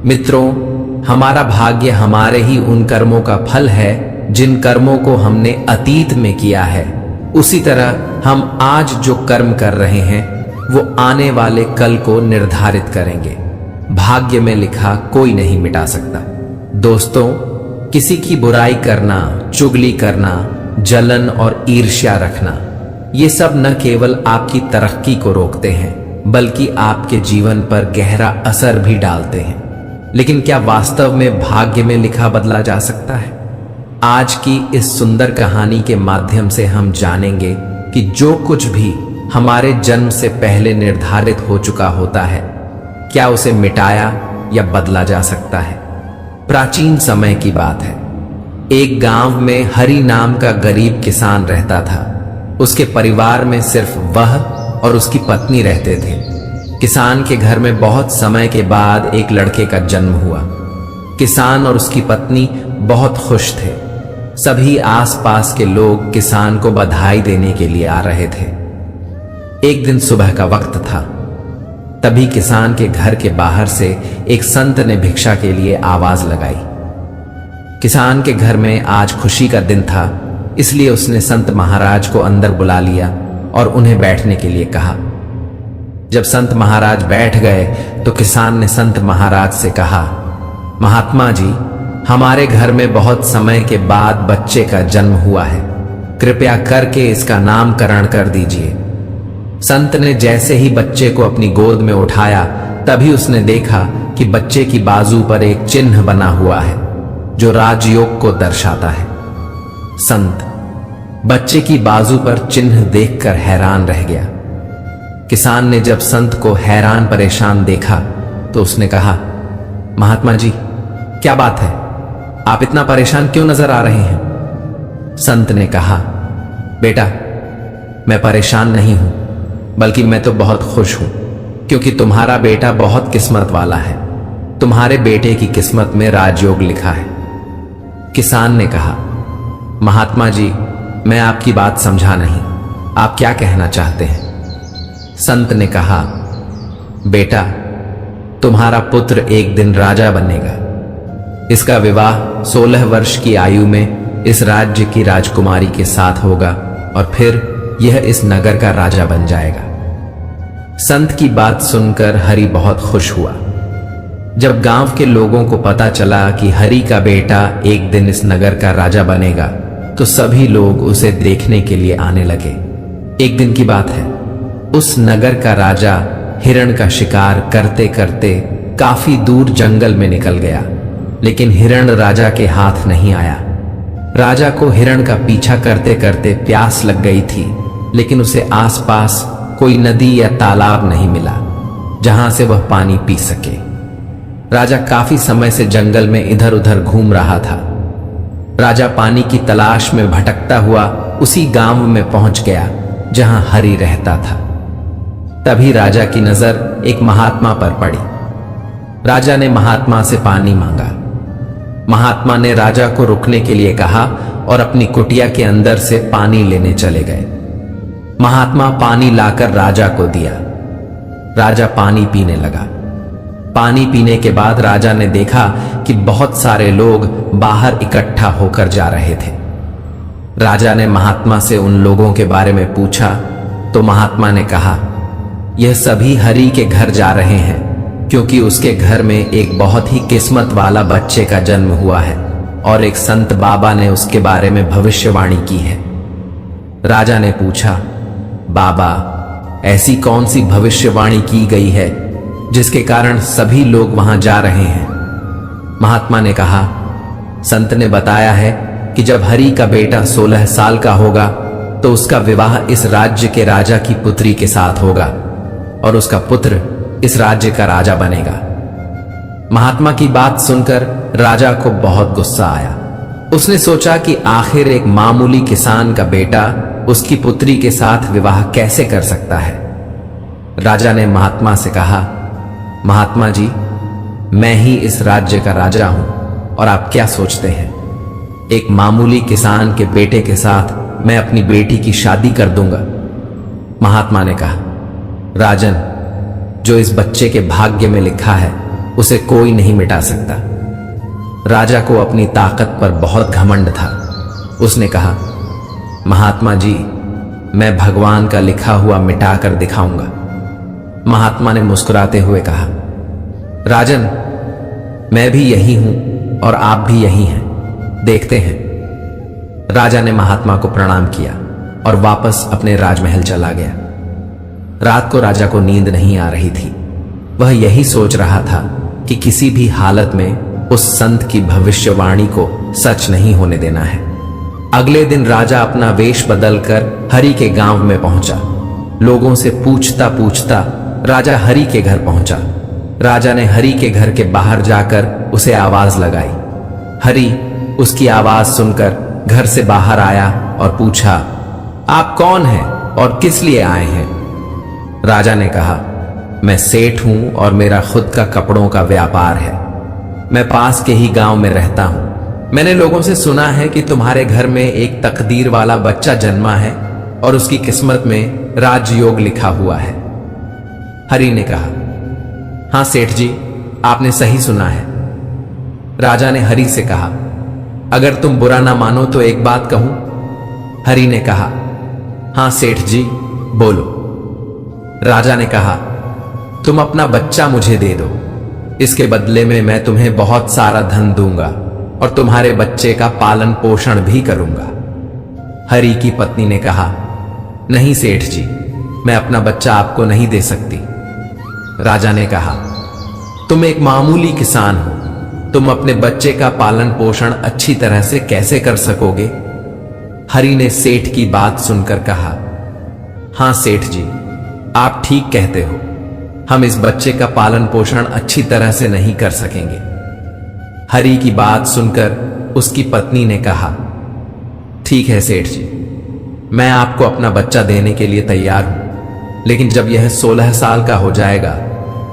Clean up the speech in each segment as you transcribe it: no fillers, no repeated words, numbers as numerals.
मित्रों, हमारा भाग्य हमारे ही उन कर्मों का फल है जिन कर्मों को हमने अतीत में किया है। उसी तरह हम आज जो कर्म कर रहे हैं वो आने वाले कल को निर्धारित करेंगे। भाग्य में लिखा कोई नहीं मिटा सकता। दोस्तों, किसी की बुराई करना, चुगली करना, जलन और ईर्ष्या रखना, ये सब न केवल आपकी तरक्की को रोकते हैं बल्कि आपके जीवन पर गहरा असर भी डालते हैं। लेकिन क्या वास्तव में भाग्य में लिखा बदला जा सकता है? आज की इस सुंदर कहानी के माध्यम से हम जानेंगे कि जो कुछ भी हमारे जन्म से पहले निर्धारित हो चुका होता है, क्या उसे मिटाया या बदला जा सकता है। प्राचीन समय की बात है। एक गांव में हरि नाम का गरीब किसान रहता था। उसके परिवार में सिर्फ वह और उसकी पत्नी रहते थे। किसान के घर में बहुत समय के बाद एक लड़के का जन्म हुआ। किसान और उसकी पत्नी बहुत खुश थे। सभी आसपास के लोग किसान को बधाई देने के लिए आ रहे थे। एक दिन सुबह का वक्त था। तभी किसान के घर के बाहर से एक संत ने भिक्षा के लिए आवाज लगाई। किसान के घर में आज खुशी का दिन था, इसलिए उसने संत महाराज को अंदर बुला लिया और उन्हें बैठने के लिए कहा। जब संत महाराज बैठ गए तो किसान ने संत महाराज से कहा, महात्मा जी, हमारे घर में बहुत समय के बाद बच्चे का जन्म हुआ है, कृपया करके इसका नामकरण कर दीजिए। संत ने जैसे ही बच्चे को अपनी गोद में उठाया, तभी उसने देखा कि बच्चे की बाजू पर एक चिन्ह बना हुआ है जो राजयोग को दर्शाता है। संत बच्चे की बाजू पर चिन्ह देखकर हैरान रह गया। किसान ने जब संत को हैरान परेशान देखा तो उसने कहा, महात्मा जी, क्या बात है? आप इतना परेशान क्यों नजर आ रहे हैं? संत ने कहा, बेटा, मैं परेशान नहीं हूं, बल्कि मैं तो बहुत खुश हूं, क्योंकि तुम्हारा बेटा बहुत किस्मत वाला है। तुम्हारे बेटे की किस्मत में राजयोग लिखा है। किसान ने कहा, महात्मा जी, मैं आपकी बात समझा नहीं, आप क्या कहना चाहते हैं? संत ने कहा, बेटा, तुम्हारा पुत्र एक दिन राजा बनेगा। इसका विवाह 16 वर्ष की आयु में इस राज्य की राजकुमारी के साथ होगा और फिर यह इस नगर का राजा बन जाएगा। संत की बात सुनकर हरि बहुत खुश हुआ। जब गांव के लोगों को पता चला कि हरि का बेटा एक दिन इस नगर का राजा बनेगा, तो सभी लोग उसे देखने के लिए आने लगे। एक दिन की बात है, उस नगर का राजा हिरण का शिकार करते करते काफी दूर जंगल में निकल गया, लेकिन हिरण राजा के हाथ नहीं आया। राजा को हिरण का पीछा करते करते प्यास लग गई थी, लेकिन उसे आसपास कोई नदी या तालाब नहीं मिला जहां से वह पानी पी सके। राजा काफी समय से जंगल में इधर उधर घूम रहा था। राजा पानी की तलाश में भटकता हुआ उसी गांव में पहुंच गया जहां हरि रहता था। तभी राजा की नजर एक महात्मा पर पड़ी। राजा ने महात्मा से पानी मांगा। महात्मा ने राजा को रुकने के लिए कहा और अपनी कुटिया के अंदर से पानी लेने चले गए। महात्मा पानी लाकर राजा को दिया। राजा पानी पीने लगा। पानी पीने के बाद राजा ने देखा कि बहुत सारे लोग बाहर इकट्ठा होकर जा रहे थे। राजा ने महात्मा से उन लोगों के बारे में पूछा तो महात्मा ने कहा, यह सभी हरि के घर जा रहे हैं क्योंकि उसके घर में एक बहुत ही किस्मत वाला बच्चे का जन्म हुआ है और एक संत बाबा ने उसके बारे में भविष्यवाणी की है। राजा ने पूछा, बाबा, ऐसी कौन सी भविष्यवाणी की गई है जिसके कारण सभी लोग वहां जा रहे हैं? महात्मा ने कहा, संत ने बताया है कि जब हरि का बेटा 16 साल का होगा तो उसका विवाह इस राज्य के राजा की पुत्री के साथ होगा और उसका पुत्र इस राज्य का राजा बनेगा। महात्मा की बात सुनकर राजा को बहुत गुस्सा आया। उसने सोचा कि आखिर एक मामूली किसान का बेटा उसकी पुत्री के साथ विवाह कैसे कर सकता है। राजा ने महात्मा से कहा, महात्मा जी, मैं ही इस राज्य का राजा हूं और आप क्या सोचते हैं, एक मामूली किसान के बेटे के साथ मैं अपनी बेटी की शादी कर दूंगा? महात्मा ने कहा, राजन, जो इस बच्चे के भाग्य में लिखा है उसे कोई नहीं मिटा सकता। राजा को अपनी ताकत पर बहुत घमंड था। उसने कहा, महात्मा जी, मैं भगवान का लिखा हुआ मिटा कर दिखाऊंगा। महात्मा ने मुस्कुराते हुए कहा, राजन, मैं भी यही हूं और आप भी यही हैं, देखते हैं। राजा ने महात्मा को प्रणाम किया और वापस अपने राजमहल चला गया। रात को राजा को नींद नहीं आ रही थी। वह यही सोच रहा था कि किसी भी हालत में उस संत की भविष्यवाणी को सच नहीं होने देना है। अगले दिन राजा अपना वेश बदलकर हरि के गांव में पहुंचा। लोगों से पूछता पूछता राजा हरि के घर पहुंचा। राजा ने हरि के घर के बाहर जाकर उसे आवाज लगाई। हरि उसकी आवाज सुनकर घर से बाहर आया और पूछा, आप कौन हैं और किस लिए आए हैं? राजा ने कहा, मैं सेठ हूं और मेरा खुद का कपड़ों का व्यापार है। मैं पास के ही गांव में रहता हूं। मैंने लोगों से सुना है कि तुम्हारे घर में एक तकदीर वाला बच्चा जन्मा है और उसकी किस्मत में राजयोग लिखा हुआ है। हरि ने कहा, हां सेठ जी, आपने सही सुना है। राजा ने हरि से कहा, अगर तुम बुरा ना मानो तो एक बात कहूं? हरि ने कहा, हां सेठ जी, बोलो। राजा ने कहा, तुम अपना बच्चा मुझे दे दो। इसके बदले में मैं तुम्हें बहुत सारा धन दूंगा और तुम्हारे बच्चे का पालन पोषण भी करूंगा। हरि की पत्नी ने कहा, नहीं सेठ जी, मैं अपना बच्चा आपको नहीं दे सकती। राजा ने कहा, तुम एक मामूली किसान हो, तुम अपने बच्चे का पालन पोषण अच्छी तरह से कैसे कर सकोगे? हरि ने सेठ की बात सुनकर कहा, हां सेठ जी, आप ठीक कहते हो, हम इस बच्चे का पालन पोषण अच्छी तरह से नहीं कर सकेंगे। हरि की बात सुनकर उसकी पत्नी ने कहा, ठीक है सेठ जी, मैं आपको अपना बच्चा देने के लिए तैयार हूं, लेकिन जब यह 16 साल का हो जाएगा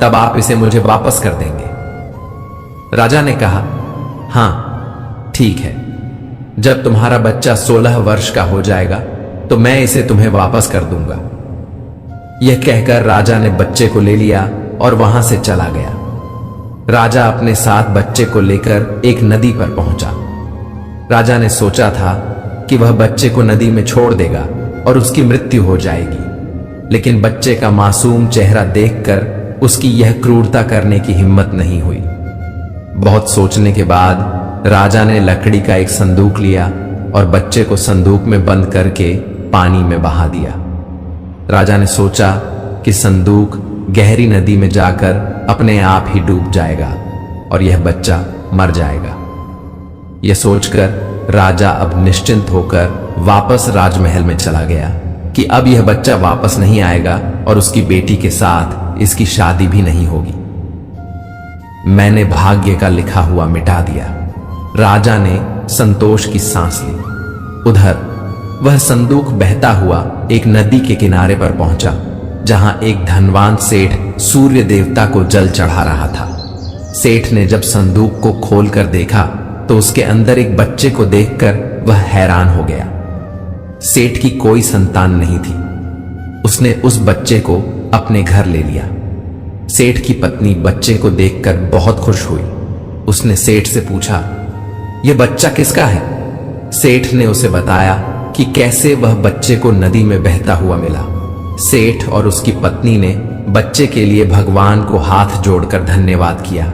तब आप इसे मुझे वापस कर देंगे। राजा ने कहा, हां ठीक है, जब तुम्हारा बच्चा 16 वर्ष का हो जाएगा तो मैं इसे तुम्हें वापस कर दूंगा। यह कहकर राजा ने बच्चे को ले लिया और वहां से चला गया। राजा अपने साथ बच्चे को लेकर एक नदी पर पहुंचा। राजा ने सोचा था कि वह बच्चे को नदी में छोड़ देगा और उसकी मृत्यु हो जाएगी, लेकिन बच्चे का मासूम चेहरा देखकर उसकी यह क्रूरता करने की हिम्मत नहीं हुई। बहुत सोचने के बाद राजा ने लकड़ी का एक संदूक लिया और बच्चे को संदूक में बंद करके पानी में बहा दिया। राजा ने सोचा कि संदूक गहरी नदी में जाकर अपने आप ही डूब जाएगा और यह बच्चा मर जाएगा। यह सोचकर राजा अब निश्चिंत होकर वापस राजमहल में चला गया कि अब यह बच्चा वापस नहीं आएगा और उसकी बेटी के साथ इसकी शादी भी नहीं होगी। मैंने भाग्य का लिखा हुआ मिटा दिया। राजा ने संतोष की सांस ली। उधर वह संदूक बहता हुआ एक नदी के किनारे पर पहुंचा, जहां एक धनवान सेठ सूर्य देवता को जल चढ़ा रहा था। सेठ ने जब संदूक को खोलकर देखा तो उसके अंदर एक बच्चे को देखकर वह हैरान हो गया। सेठ की कोई संतान नहीं थी। उसने उस बच्चे को अपने घर ले लिया। सेठ की पत्नी बच्चे को देखकर बहुत खुश हुई। उसने सेठ से पूछा, यह बच्चा किसका है? सेठ ने उसे बताया कि कैसे वह बच्चे को नदी में बहता हुआ मिला। सेठ और उसकी पत्नी ने बच्चे के लिए भगवान को हाथ जोड़कर धन्यवाद किया।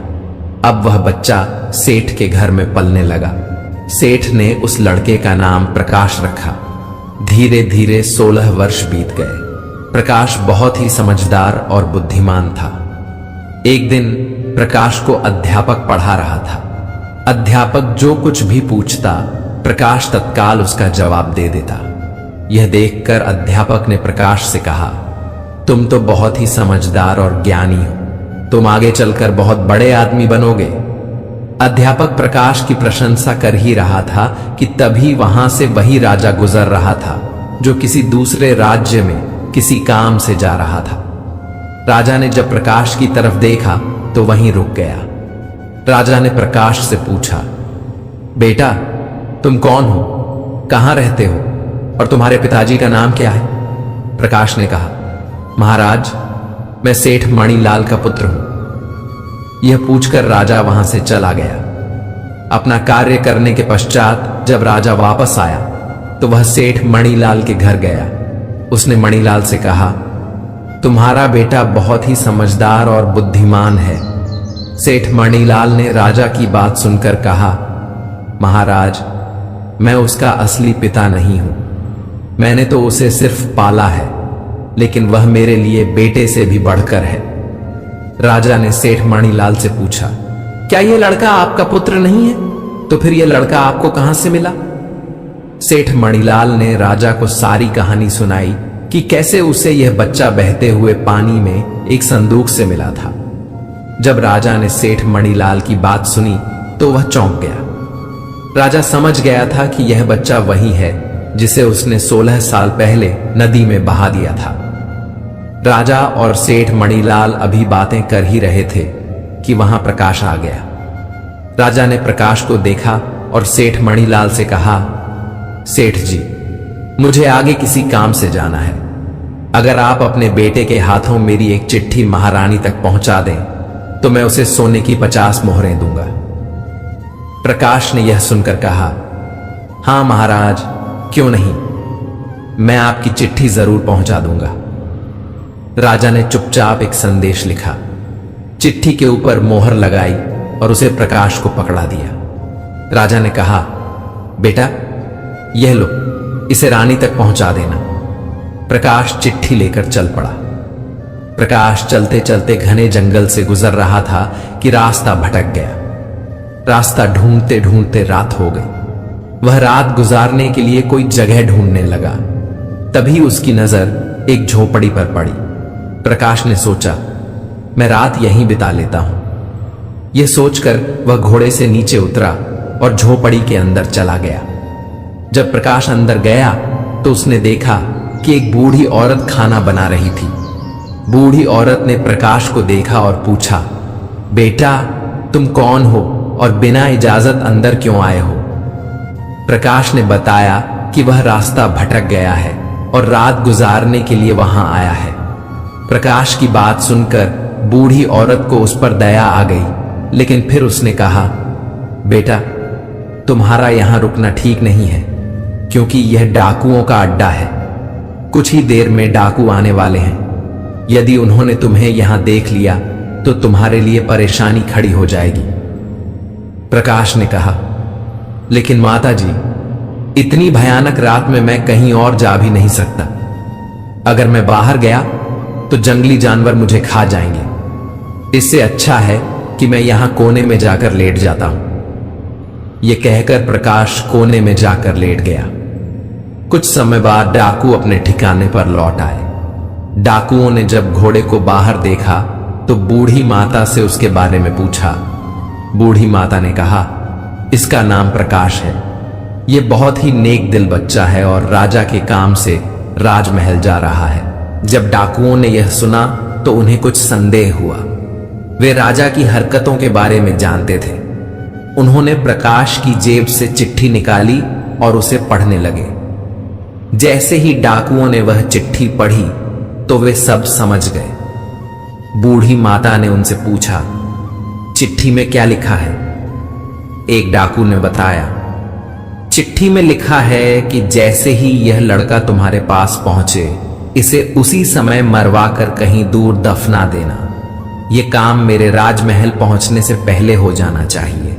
अब वह बच्चा सेठ के घर में पलने लगा। सेठ ने उस लड़के का नाम प्रकाश रखा। धीरे धीरे 16 वर्ष बीत गए। प्रकाश बहुत ही समझदार और बुद्धिमान था। एक दिन प्रकाश को अध्यापक पढ़ा रहा था। अध्यापक जो कुछ भी पूछता प्रकाश तत्काल उसका जवाब दे देता। यह देखकर अध्यापक ने प्रकाश से कहा, तुम तो बहुत ही समझदार और ज्ञानी हो, तुम आगे चलकर बहुत बड़े आदमी बनोगे। अध्यापक प्रकाश की प्रशंसा कर ही रहा था कि तभी वहां से वही राजा गुजर रहा था जो किसी दूसरे राज्य में किसी काम से जा रहा था। राजा ने जब प्रकाश की तरफ देखा तो वहीं रुक गया। राजा ने प्रकाश से पूछा, बेटा तुम कौन हो, कहां रहते हो और तुम्हारे पिताजी का नाम क्या है? प्रकाश ने कहा, महाराज मैं सेठ मणिलाल का पुत्र हूं। यह पूछकर राजा वहां से चला गया। अपना कार्य करने के पश्चात जब राजा वापस आया तो वह सेठ मणिलाल के घर गया। उसने मणिलाल से कहा, तुम्हारा बेटा बहुत ही समझदार और बुद्धिमान है। सेठ मणिलाल ने राजा की बात सुनकर कहा, महाराज, मैं उसका असली पिता नहीं हूं। मैंने तो उसे सिर्फ पाला है, लेकिन वह मेरे लिए बेटे से भी बढ़कर है। राजा ने सेठ मणिलाल से पूछा, क्या यह लड़का आपका पुत्र नहीं है? तो फिर यह लड़का आपको कहां से मिला? सेठ मणिलाल ने राजा को सारी कहानी सुनाई कि कैसे उसे यह बच्चा बहते हुए पानी में एक संदूक से मिला था। जब राजा ने सेठ मणिलाल की बात सुनी तो वह चौंक गया। राजा समझ गया था कि यह बच्चा वही है जिसे उसने 16 साल पहले नदी में बहा दिया था। राजा और सेठ मणिलाल अभी बातें कर ही रहे थे कि वहां प्रकाश आ गया। राजा ने प्रकाश को देखा और सेठ मणिलाल से कहा, सेठ जी, मुझे आगे किसी काम से जाना है। अगर आप अपने बेटे के हाथों मेरी एक चिट्ठी महारानी तक पहुंचा दें तो मैं उसे सोने की 50 मोहरें दूंगा। प्रकाश ने यह सुनकर कहा, हां महाराज, क्यों नहीं, मैं आपकी चिट्ठी जरूर पहुंचा दूंगा। राजा ने चुपचाप एक संदेश लिखा, चिट्ठी के ऊपर मोहर लगाई और उसे प्रकाश को पकड़ा दिया। राजा ने कहा, बेटा, यह लो, इसे रानी तक पहुंचा देना। प्रकाश चिट्ठी लेकर चल पड़ा। प्रकाश चलते चलते घने जंगल से गुजर रहा था कि रास्ता भटक गया। रास्ता ढूंढते ढूंढते रात हो गई। वह रात गुजारने के लिए कोई जगह ढूंढने लगा। तभी उसकी नजर एक झोपड़ी पर पड़ी। प्रकाश ने सोचा, मैं रात यहीं बिता लेता हूं। यह सोचकर वह घोड़े से नीचे उतरा और झोपड़ी के अंदर चला गया। जब प्रकाश अंदर गया तो उसने देखा कि एक बूढ़ी औरत खाना बना रही थी। बूढ़ी औरत ने प्रकाश को देखा और पूछा, बेटा, तुम कौन हो और बिना इजाजत अंदर क्यों आए हो? प्रकाश ने बताया कि वह रास्ता भटक गया है और रात गुजारने के लिए वहां आया है। प्रकाश की बात सुनकर बूढ़ी औरत को उस पर दया आ गई, लेकिन फिर उसने कहा, बेटा, तुम्हारा यहां रुकना ठीक नहीं है, क्योंकि यह डाकुओं का अड्डा है। कुछ ही देर में डाकू आने वाले हैं। यदि उन्होंने तुम्हें यहां देख लिया तो तुम्हारे लिए परेशानी खड़ी हो जाएगी। प्रकाश ने कहा, लेकिन माता जी, इतनी भयानक रात में मैं कहीं और जा भी नहीं सकता। अगर मैं बाहर गया तो जंगली जानवर मुझे खा जाएंगे। इससे अच्छा है कि मैं यहां कोने में जाकर लेट जाता हूं। यह कहकर प्रकाश कोने में जाकर लेट गया। कुछ समय बाद डाकू अपने ठिकाने पर लौट आए। डाकुओं ने जब घोड़े को बाहर देखा तो बूढ़ी माता से उसके बारे में पूछा। बूढ़ी माता ने कहा, इसका नाम प्रकाश है। यह बहुत ही नेक दिल बच्चा है और राजा के काम से राजमहल जा रहा है। जब डाकुओं ने यह सुना तो उन्हें कुछ संदेह हुआ। वे राजा की हरकतों के बारे में जानते थे। उन्होंने प्रकाश की जेब से चिट्ठी निकाली और उसे पढ़ने लगे। जैसे ही डाकुओं ने वह चिट्ठी पढ़ी तो वे सब समझ गए। बूढ़ी माता ने उनसे पूछा, चिट्ठी में क्या लिखा है? एक डाकू ने बताया, चिट्ठी में लिखा है कि जैसे ही यह लड़का तुम्हारे पास पहुंचे, इसे उसी समय मरवा कर कहीं दूर दफना देना। यह काम मेरे राजमहल पहुंचने से पहले हो जाना चाहिए।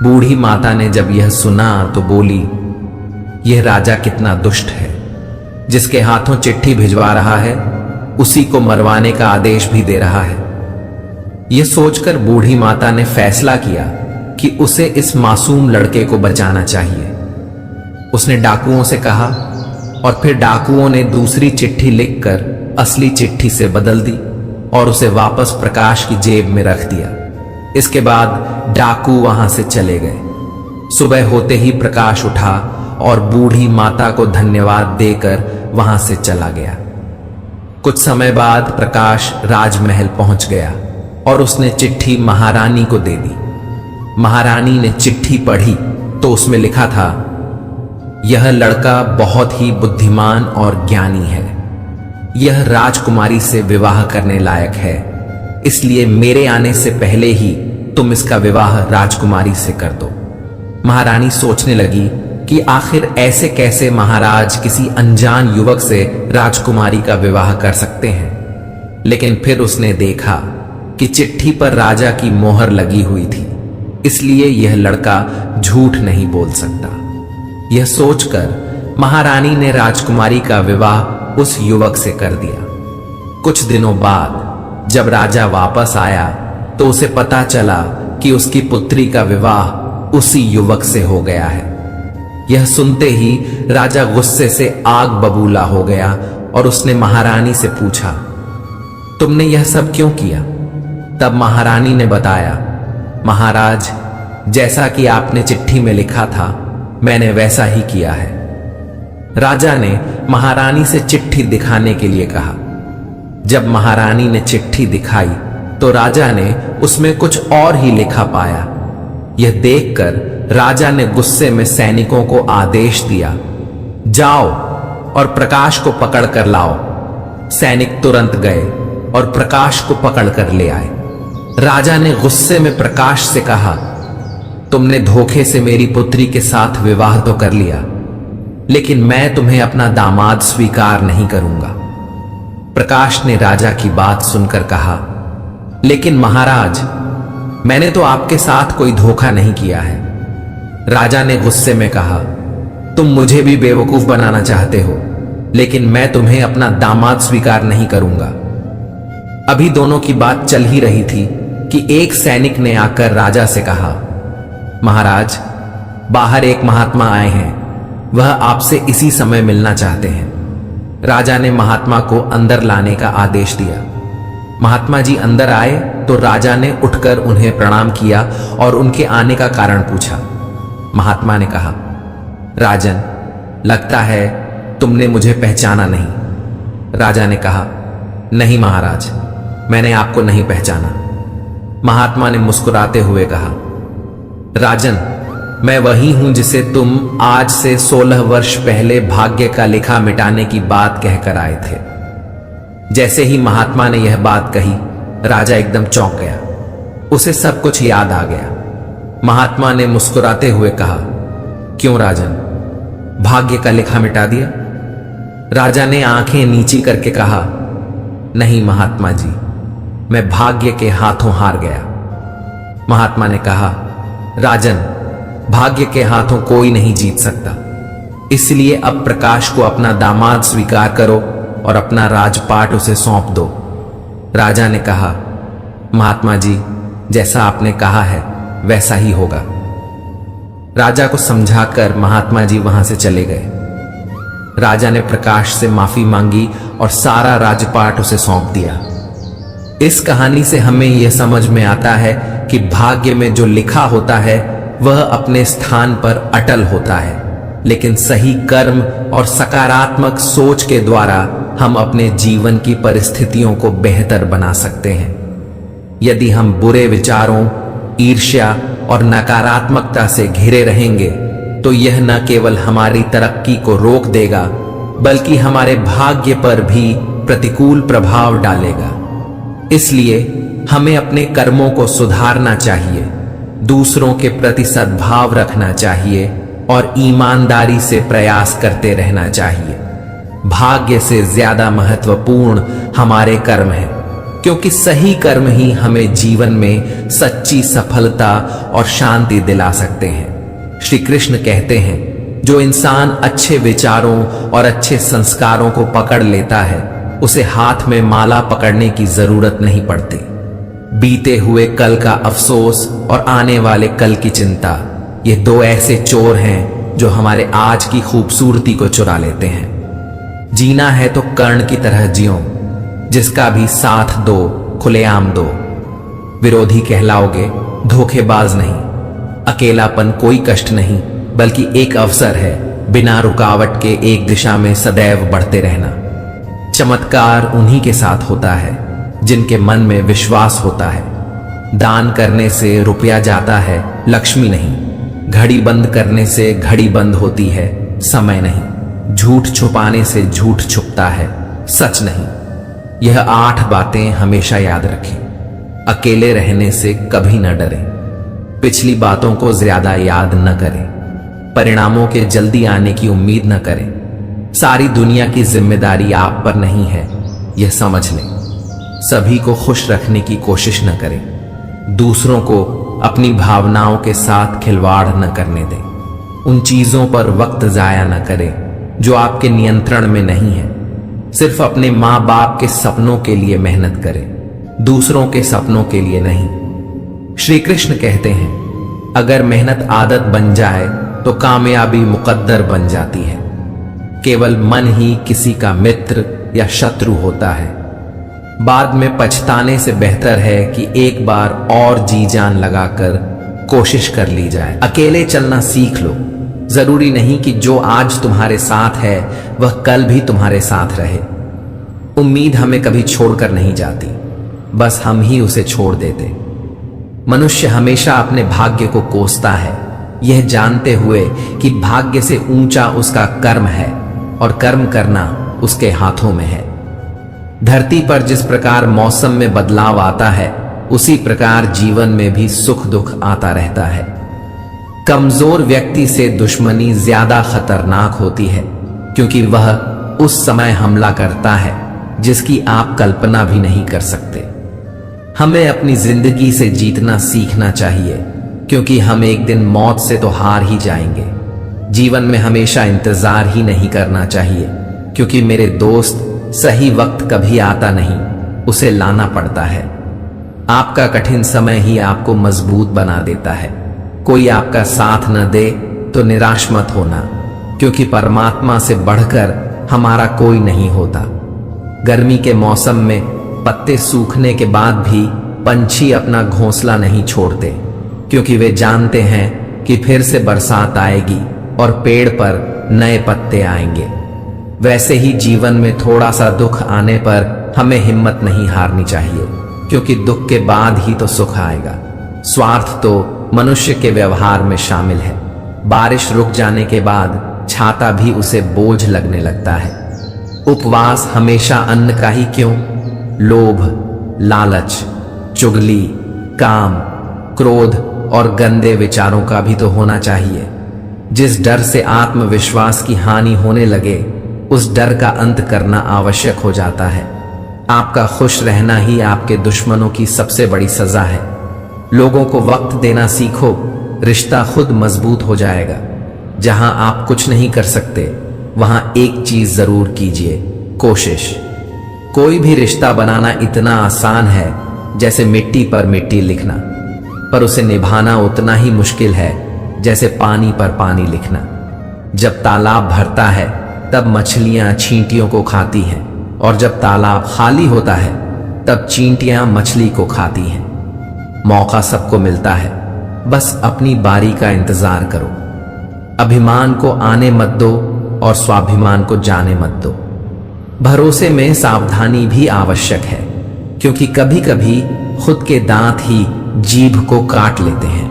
बूढ़ी माता ने जब यह सुना तो बोली, यह राजा कितना दुष्ट है। जिसके हाथों चिट्ठी भिजवा रहा है उसी को मरवाने का आदेश भी दे रहा है। यह सोचकर बूढ़ी माता ने फैसला किया कि उसे इस मासूम लड़के को बचाना चाहिए। उसने डाकुओं से कहा और फिर डाकुओं ने दूसरी चिट्ठी लिखकर असली चिट्ठी से बदल दी और उसे वापस प्रकाश की जेब में रख दिया। इसके बाद डाकू वहां से चले गए। सुबह होते ही प्रकाश उठा और बूढ़ी माता को धन्यवाद देकर वहां से चला गया। कुछ समय बाद प्रकाश राजमहल पहुंच गया और उसने चिट्ठी महारानी को दे दी। महारानी ने चिट्ठी पढ़ी तो उसमें लिखा था, यह लड़का बहुत ही बुद्धिमान और ज्ञानी है। यह राजकुमारी से विवाह करने लायक है। इसलिए मेरे आने से पहले ही तुम इसका विवाह राजकुमारी से कर दो। महारानी सोचने लगी कि आखिर ऐसे कैसे महाराज किसी अनजान युवक से राजकुमारी का विवाह कर सकते हैं। लेकिन फिर उसने देखा कि चिट्ठी पर राजा की मोहर लगी हुई थी, इसलिए यह लड़का झूठ नहीं बोल सकता। यह सोचकर महारानी ने राजकुमारी का विवाह उस युवक से कर दिया। कुछ दिनों बाद जब राजा वापस आया तो उसे पता चला कि उसकी पुत्री का विवाह उसी युवक से हो गया है। यह सुनते ही राजा गुस्से से आग बबूला हो गया और उसने महारानी से पूछा, तुमने यह सब क्यों किया? तब महारानी ने बताया, महाराज, जैसा कि आपने चिट्ठी में लिखा था मैंने वैसा ही किया है। राजा ने महारानी से चिट्ठी दिखाने के लिए कहा। जब महारानी ने चिट्ठी दिखाई तो राजा ने उसमें कुछ और ही लिखा पाया। यह देखकर राजा ने गुस्से में सैनिकों को आदेश दिया, जाओ और प्रकाश को पकड़ कर लाओ। सैनिक तुरंत गए और प्रकाश को पकड़ कर ले आए। राजा ने गुस्से में प्रकाश से कहा, तुमने धोखे से मेरी पुत्री के साथ विवाह तो कर लिया, लेकिन मैं तुम्हें अपना दामाद स्वीकार नहीं करूंगा। प्रकाश ने राजा की बात सुनकर कहा, लेकिन महाराज, मैंने तो आपके साथ कोई धोखा नहीं किया है। राजा ने गुस्से में कहा, तुम मुझे भी बेवकूफ बनाना चाहते हो, लेकिन मैं तुम्हें अपना दामाद स्वीकार नहीं करूंगा। अभी दोनों की बात चल ही रही थी कि एक सैनिक ने आकर राजा से कहा, महाराज, बाहर एक महात्मा आए हैं, वह आपसे इसी समय मिलना चाहते हैं। राजा ने महात्मा को अंदर लाने का आदेश दिया। महात्मा जी अंदर आए तो राजा ने उठकर उन्हें प्रणाम किया और उनके आने का कारण पूछा। महात्मा ने कहा, राजन, लगता है तुमने मुझे पहचाना नहीं। राजा ने कहा, नहीं महाराज, मैंने आपको नहीं पहचाना। महात्मा ने मुस्कुराते हुए कहा, राजन, मैं वही हूं जिसे तुम आज से 16 वर्ष पहले भाग्य का लिखा मिटाने की बात कहकर आए थे। जैसे ही महात्मा ने यह बात कही, राजा एकदम चौंक गया। उसे सब कुछ याद आ गया। महात्मा ने मुस्कुराते हुए कहा, क्यों राजन, भाग्य का लिखा मिटा दिया? राजा ने आंखें नीची करके कहा, नहीं महात्मा जी, मैं भाग्य के हाथों हार गया। महात्मा ने कहा, राजन, भाग्य के हाथों कोई नहीं जीत सकता, इसलिए अब प्रकाश को अपना दामाद स्वीकार करो और अपना राजपाट उसे सौंप दो। राजा ने कहा, महात्मा जी, जैसा आपने कहा है वैसा ही होगा। राजा को समझाकर महात्मा जी वहां से चले गए। राजा ने प्रकाश से माफी मांगी और सारा राजपाट उसे सौंप दिया। इस कहानी से हमें यह समझ में आता है कि भाग्य में जो लिखा होता है वह अपने स्थान पर अटल होता है, लेकिन सही कर्म और सकारात्मक सोच के द्वारा हम अपने जीवन की परिस्थितियों को बेहतर बना सकते हैं। यदि हम बुरे विचारों, ईर्ष्या और नकारात्मकता से घिरे रहेंगे तो यह न केवल हमारी तरक्की को रोक देगा, बल्कि हमारे भाग्य पर भी प्रतिकूल प्रभाव डालेगा। इसलिए हमें अपने कर्मों को सुधारना चाहिए, दूसरों के प्रति सद्भाव रखना चाहिए और ईमानदारी से प्रयास करते रहना चाहिए। भाग्य से ज्यादा महत्वपूर्ण हमारे कर्म हैं, क्योंकि सही कर्म ही हमें जीवन में सच्ची सफलता और शांति दिला सकते हैं। श्री कृष्ण कहते हैं, जो इंसान अच्छे विचारों और अच्छे संस्कारों को पकड़ लेता है उसे हाथ में माला पकड़ने की जरूरत नहीं पड़ती। बीते हुए कल का अफसोस और आने वाले कल की चिंता, ये दो ऐसे चोर हैं जो हमारे आज की खूबसूरती को चुरा लेते हैं। जीना है तो कर्ण की तरह जियो, जिसका भी साथ दो, खुलेआम दो। विरोधी कहलाओगे, धोखेबाज नहीं। अकेलापन कोई कष्ट नहीं, बल्कि एक अवसर है बिना रुकावट के एक दिशा में सदैव बढ़ते रहना। चमत्कार उन्हीं के साथ होता है जिनके मन में विश्वास होता है। दान करने से रुपया जाता है, लक्ष्मी नहीं। घड़ी बंद करने से घड़ी बंद होती है, समय नहीं। झूठ छुपाने से झूठ छुपता है, सच नहीं। यह 8 बातें हमेशा याद रखें। अकेले रहने से कभी न डरें। पिछली बातों को ज्यादा याद न करें। परिणामों के जल्दी आने की उम्मीद न करें। सारी दुनिया की जिम्मेदारी आप पर नहीं है, यह समझ लें। सभी को खुश रखने की कोशिश न करें। दूसरों को अपनी भावनाओं के साथ खिलवाड़ न करने दें। उन चीजों पर वक्त जाया न करें जो आपके नियंत्रण में नहीं है। सिर्फ अपने माँ बाप के सपनों के लिए मेहनत करें, दूसरों के सपनों के लिए नहीं। श्री कृष्ण कहते हैं, अगर मेहनत आदत बन जाए तो कामयाबी मुकद्दर बन जाती है। केवल मन ही किसी का मित्र या शत्रु होता है। बाद में पछताने से बेहतर है कि एक बार और जी जान लगाकर कोशिश कर ली जाए। अकेले चलना सीख लो। जरूरी नहीं कि जो आज तुम्हारे साथ है वह कल भी तुम्हारे साथ रहे। उम्मीद हमें कभी छोड़कर नहीं जाती, बस हम ही उसे छोड़ देते। मनुष्य हमेशा अपने भाग्य को कोसता है, यह जानते हुए कि भाग्य से ऊंचा उसका कर्म है और कर्म करना उसके हाथों में है। धरती पर जिस प्रकार मौसम में बदलाव आता है, उसी प्रकार जीवन में भी सुख दुख आता रहता है। कमजोर व्यक्ति से दुश्मनी ज्यादा खतरनाक होती है, क्योंकि वह उस समय हमला करता है जिसकी आप कल्पना भी नहीं कर सकते। हमें अपनी जिंदगी से जीतना सीखना चाहिए, क्योंकि हम एक दिन मौत से तो हार ही जाएंगे। जीवन में हमेशा इंतजार ही नहीं करना चाहिए, क्योंकि मेरे दोस्त सही वक्त कभी आता नहीं, उसे लाना पड़ता है। आपका कठिन समय ही आपको मजबूत बना देता है। कोई आपका साथ न दे तो निराश मत होना, क्योंकि परमात्मा से बढ़कर हमारा कोई नहीं होता। गर्मी के मौसम में पत्ते सूखने के बाद भी पंछी अपना घोंसला नहीं छोड़ते, क्योंकि वे जानते हैं कि फिर से बरसात आएगी और पेड़ पर नए पत्ते आएंगे। वैसे ही जीवन में थोड़ा सा दुख आने पर हमें हिम्मत नहीं हारनी चाहिए, क्योंकि दुख के बाद ही तो सुख आएगा। स्वार्थ तो मनुष्य के व्यवहार में शामिल है। बारिश रुक जाने के बाद छाता भी उसे बोझ लगने लगता है। उपवास हमेशा अन्न का ही क्यों? लोभ, लालच, चुगली, काम, क्रोध और गंदे विचारों का भी तो होना चाहिए। जिस डर से आत्मविश्वास की हानि होने लगे, उस डर का अंत करना आवश्यक हो जाता है। आपका खुश रहना ही आपके दुश्मनों की सबसे बड़ी सजा है। लोगों को वक्त देना सीखो, रिश्ता खुद मजबूत हो जाएगा। जहां आप कुछ नहीं कर सकते, वहां एक चीज जरूर कीजिए, कोशिश। कोई भी रिश्ता बनाना इतना आसान है जैसे मिट्टी पर मिट्टी लिखना, पर उसे निभाना उतना ही मुश्किल है जैसे पानी पर पानी लिखना। जब तालाब भरता है तब मछलियां चींटियों को खाती हैं, और जब तालाब खाली होता है तब चींटियां मछली को खाती हैं। मौका सबको मिलता है, बस अपनी बारी का इंतजार करो। अभिमान को आने मत दो और स्वाभिमान को जाने मत दो। भरोसे में सावधानी भी आवश्यक है, क्योंकि कभी कभी खुद के दांत ही जीभ को काट लेते हैं।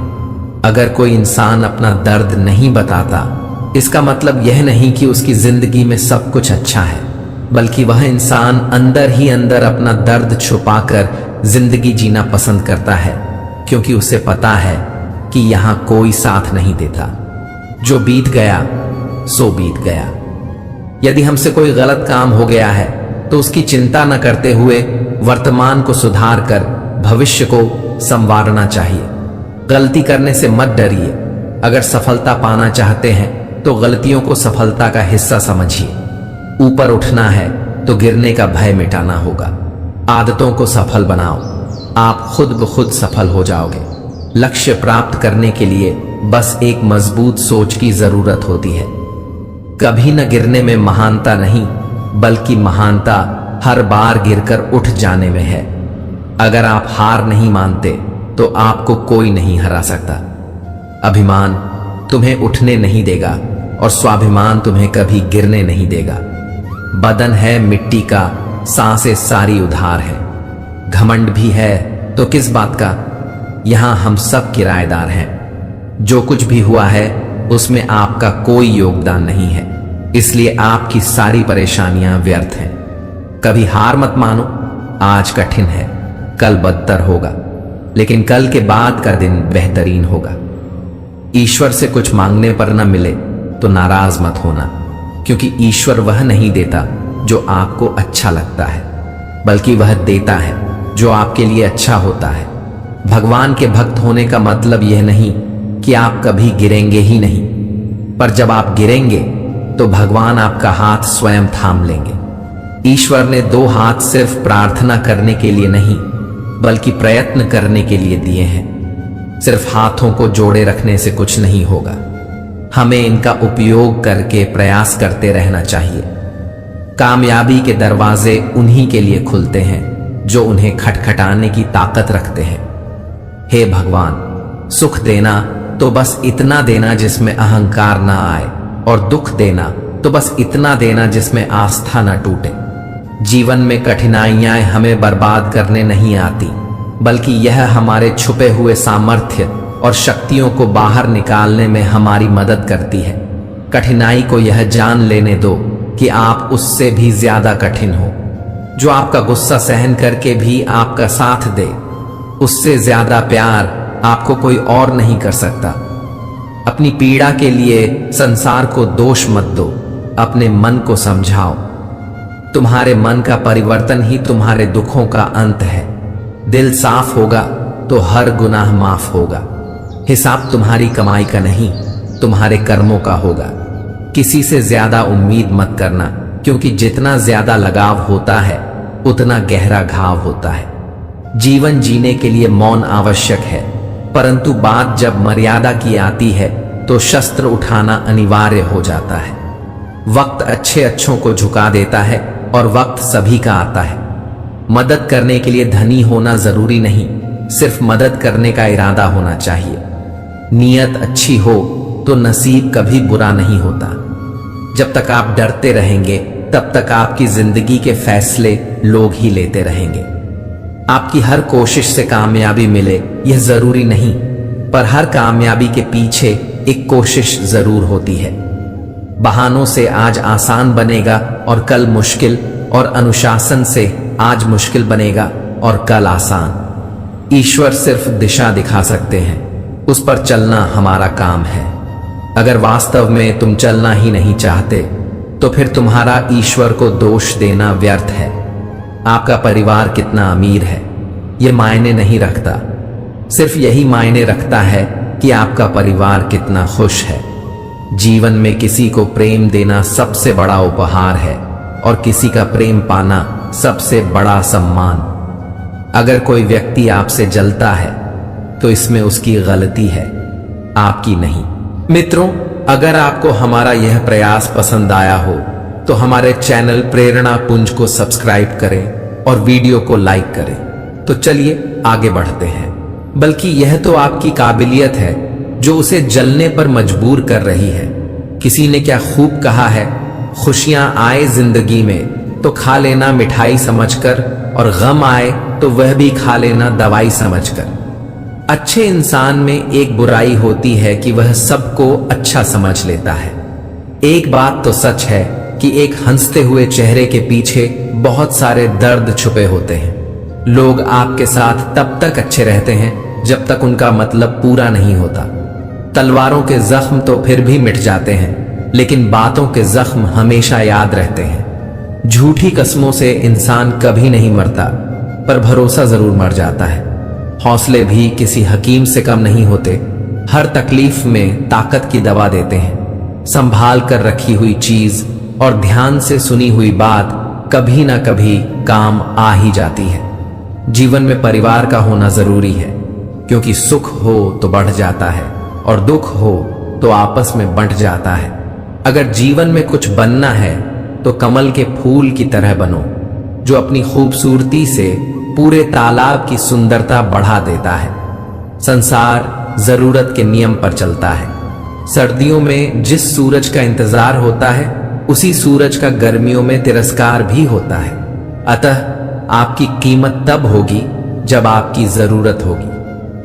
अगर कोई इंसान अपना दर्द नहीं बताता, इसका मतलब यह नहीं कि उसकी जिंदगी में सब कुछ अच्छा है, बल्कि वह इंसान अंदर ही अंदर अपना दर्द छुपाकर जिंदगी जीना पसंद करता है, क्योंकि उसे पता है कि यहां कोई साथ नहीं देता। जो बीत गया सो बीत गया। यदि हमसे कोई गलत काम हो गया है तो उसकी चिंता न करते हुए वर्तमान को सुधार कर भविष्य को संवारना चाहिए। गलती करने से मत डरिए। अगर सफलता पाना चाहते हैं तो गलतियों को सफलता का हिस्सा समझिए। ऊपर उठना है तो गिरने का भय मिटाना होगा। आदतों को सफल बनाओ, आप खुद ब खुद सफल हो जाओगे। लक्ष्य प्राप्त करने के लिए बस एक मजबूत सोच की जरूरत होती है। कभी न गिरने में महानता नहीं, बल्कि महानता हर बार गिरकर उठ जाने में है। अगर आप हार नहीं मानते तो आपको कोई नहीं हरा सकता। अभिमान तुम्हें उठने नहीं देगा और स्वाभिमान तुम्हें कभी गिरने नहीं देगा। बदन है मिट्टी का, सांसें सारी उधार है। घमंड भी है तो किस बात का? यहां हम सब किराएदार हैं। जो कुछ भी हुआ है उसमें आपका कोई योगदान नहीं है, इसलिए आपकी सारी परेशानियां व्यर्थ हैं। कभी हार मत मानो। आज कठिन है, कल बदतर होगा, लेकिन कल के बाद का दिन बेहतरीन होगा। ईश्वर से कुछ मांगने पर न मिले तो नाराज मत होना, क्योंकि ईश्वर वह नहीं देता जो आपको अच्छा लगता है, बल्कि वह देता है जो आपके लिए अच्छा होता है। भगवान के भक्त होने का मतलब यह नहीं कि आप कभी गिरेंगे ही नहीं, पर जब आप गिरेंगे तो भगवान आपका हाथ स्वयं थाम लेंगे। ईश्वर ने 2 हाथ सिर्फ प्रार्थना करने के लिए नहीं, बल्कि प्रयत्न करने के लिए दिए हैं। सिर्फ हाथों को जोड़े रखने से कुछ नहीं होगा, हमें इनका उपयोग करके प्रयास करते रहना चाहिए। कामयाबी के दरवाजे उन्हीं के लिए खुलते हैं जो उन्हें खटखटाने की ताकत रखते हैं। हे भगवान, सुख देना तो बस इतना देना जिसमें अहंकार ना आए, और दुख देना तो बस इतना देना जिसमें आस्था ना टूटे। जीवन में कठिनाइयां हमें बर्बाद करने नहीं आती, बल्कि यह हमारे छुपे हुए सामर्थ्य और शक्तियों को बाहर निकालने में हमारी मदद करती है। कठिनाई को यह जान लेने दो कि आप उससे भी ज्यादा कठिन हो। जो आपका गुस्सा सहन करके भी आपका साथ दे, उससे ज्यादा प्यार आपको कोई और नहीं कर सकता। अपनी पीड़ा के लिए संसार को दोष मत दो, अपने मन को समझाओ। तुम्हारे मन का परिवर्तन ही तुम्हारे दुखों का अंत है। दिल साफ होगा तो हर गुनाह माफ होगा। हिसाब तुम्हारी कमाई का नहीं, तुम्हारे कर्मों का होगा। किसी से ज्यादा उम्मीद मत करना, क्योंकि जितना ज्यादा लगाव होता है उतना गहरा घाव होता है। जीवन जीने के लिए मौन आवश्यक है, परंतु बात जब मर्यादा की आती है तो शस्त्र उठाना अनिवार्य हो जाता है। वक्त अच्छे अच्छों को झुका देता है और वक्त सभी का आता है। मदद करने के लिए धनी होना जरूरी नहीं, सिर्फ मदद करने का इरादा होना चाहिए। नीयत अच्छी हो तो नसीब कभी बुरा नहीं होता। जब तक आप डरते रहेंगे तब तक आपकी जिंदगी के फैसले लोग ही लेते रहेंगे। आपकी हर कोशिश से कामयाबी मिले यह जरूरी नहीं, पर हर कामयाबी के पीछे एक कोशिश जरूर होती है। बहानों से आज आसान बनेगा और कल मुश्किल, और अनुशासन से आज मुश्किल बनेगा और कल आसान। ईश्वर सिर्फ दिशा दिखा सकते हैं, उस पर चलना हमारा काम है। अगर वास्तव में तुम चलना ही नहीं चाहते तो फिर तुम्हारा ईश्वर को दोष देना व्यर्थ है। आपका परिवार कितना अमीर है यह मायने नहीं रखता, सिर्फ यही मायने रखता है कि आपका परिवार कितना खुश है। जीवन में किसी को प्रेम देना सबसे बड़ा उपहार है, और किसी का प्रेम पाना सबसे बड़ा सम्मान। अगर कोई व्यक्ति आपसे जलता है तो इसमें उसकी गलती है, आपकी नहीं। मित्रों, अगर आपको हमारा यह प्रयास पसंद आया हो तो हमारे चैनल प्रेरणा पुंज को सब्सक्राइब करें और वीडियो को लाइक करें। तो चलिए आगे बढ़ते हैं। बल्कि यह तो आपकी काबिलियत है जो उसे जलने पर मजबूर कर रही है। किसी ने क्या खूब कहा है, खुशियां आए जिंदगी में तो खा लेना मिठाई समझकर, और गम आए तो वह भी खा लेना दवाई समझकर। अच्छे इंसान में एक बुराई होती है कि वह सबको अच्छा समझ लेता है। एक बात तो सच है कि एक हंसते हुए चेहरे के पीछे बहुत सारे दर्द छुपे होते हैं। लोग आपके साथ तब तक अच्छे रहते हैं जब तक उनका मतलब पूरा नहीं होता। तलवारों के जख्म तो फिर भी मिट जाते हैं, लेकिन बातों के जख्म हमेशा याद रहते हैं। झूठी कस्मों से इंसान कभी नहीं मरता, पर भरोसा जरूर मर जाता है। हौसले भी किसी हकीम से कम नहीं होते, हर तकलीफ में ताकत की दवा देते हैं। संभाल कर रखी हुई चीज और ध्यान से सुनी हुई बात कभी ना कभी काम आ ही जाती है। जीवन में परिवार का होना जरूरी है, क्योंकि सुख हो तो बढ़ जाता है और दुख हो तो आपस में बंट जाता है। अगर जीवन में कुछ बनना है तो कमल के फूल की तरह बनो, जो अपनी खूबसूरती से पूरे तालाब की सुंदरता बढ़ा देता है। संसार जरूरत के नियम पर चलता है। सर्दियों में जिस सूरज का इंतजार होता है उसी सूरज का गर्मियों में तिरस्कार भी होता है। अतः आपकी कीमत तब होगी जब आपकी जरूरत होगी।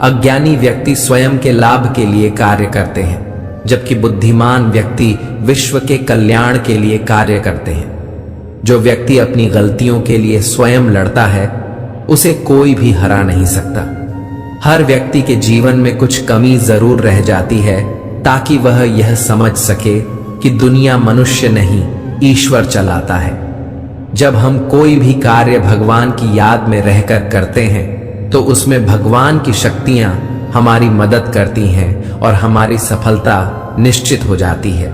अज्ञानी व्यक्ति स्वयं के लाभ के लिए कार्य करते हैं, जबकि बुद्धिमान व्यक्ति विश्व के कल्याण के लिए कार्य करते हैं। जो व्यक्ति अपनी गलतियों के लिए स्वयं लड़ता है उसे कोई भी हरा नहीं सकता। हर व्यक्ति के जीवन में कुछ कमी जरूर रह जाती है ताकि वह यह समझ सके कि दुनिया मनुष्य नहीं, ईश्वर चलाता है। जब हम कोई भी कार्य भगवान की याद में रहकर करते हैं तो उसमें भगवान की शक्तियां हमारी मदद करती हैं और हमारी सफलता निश्चित हो जाती है।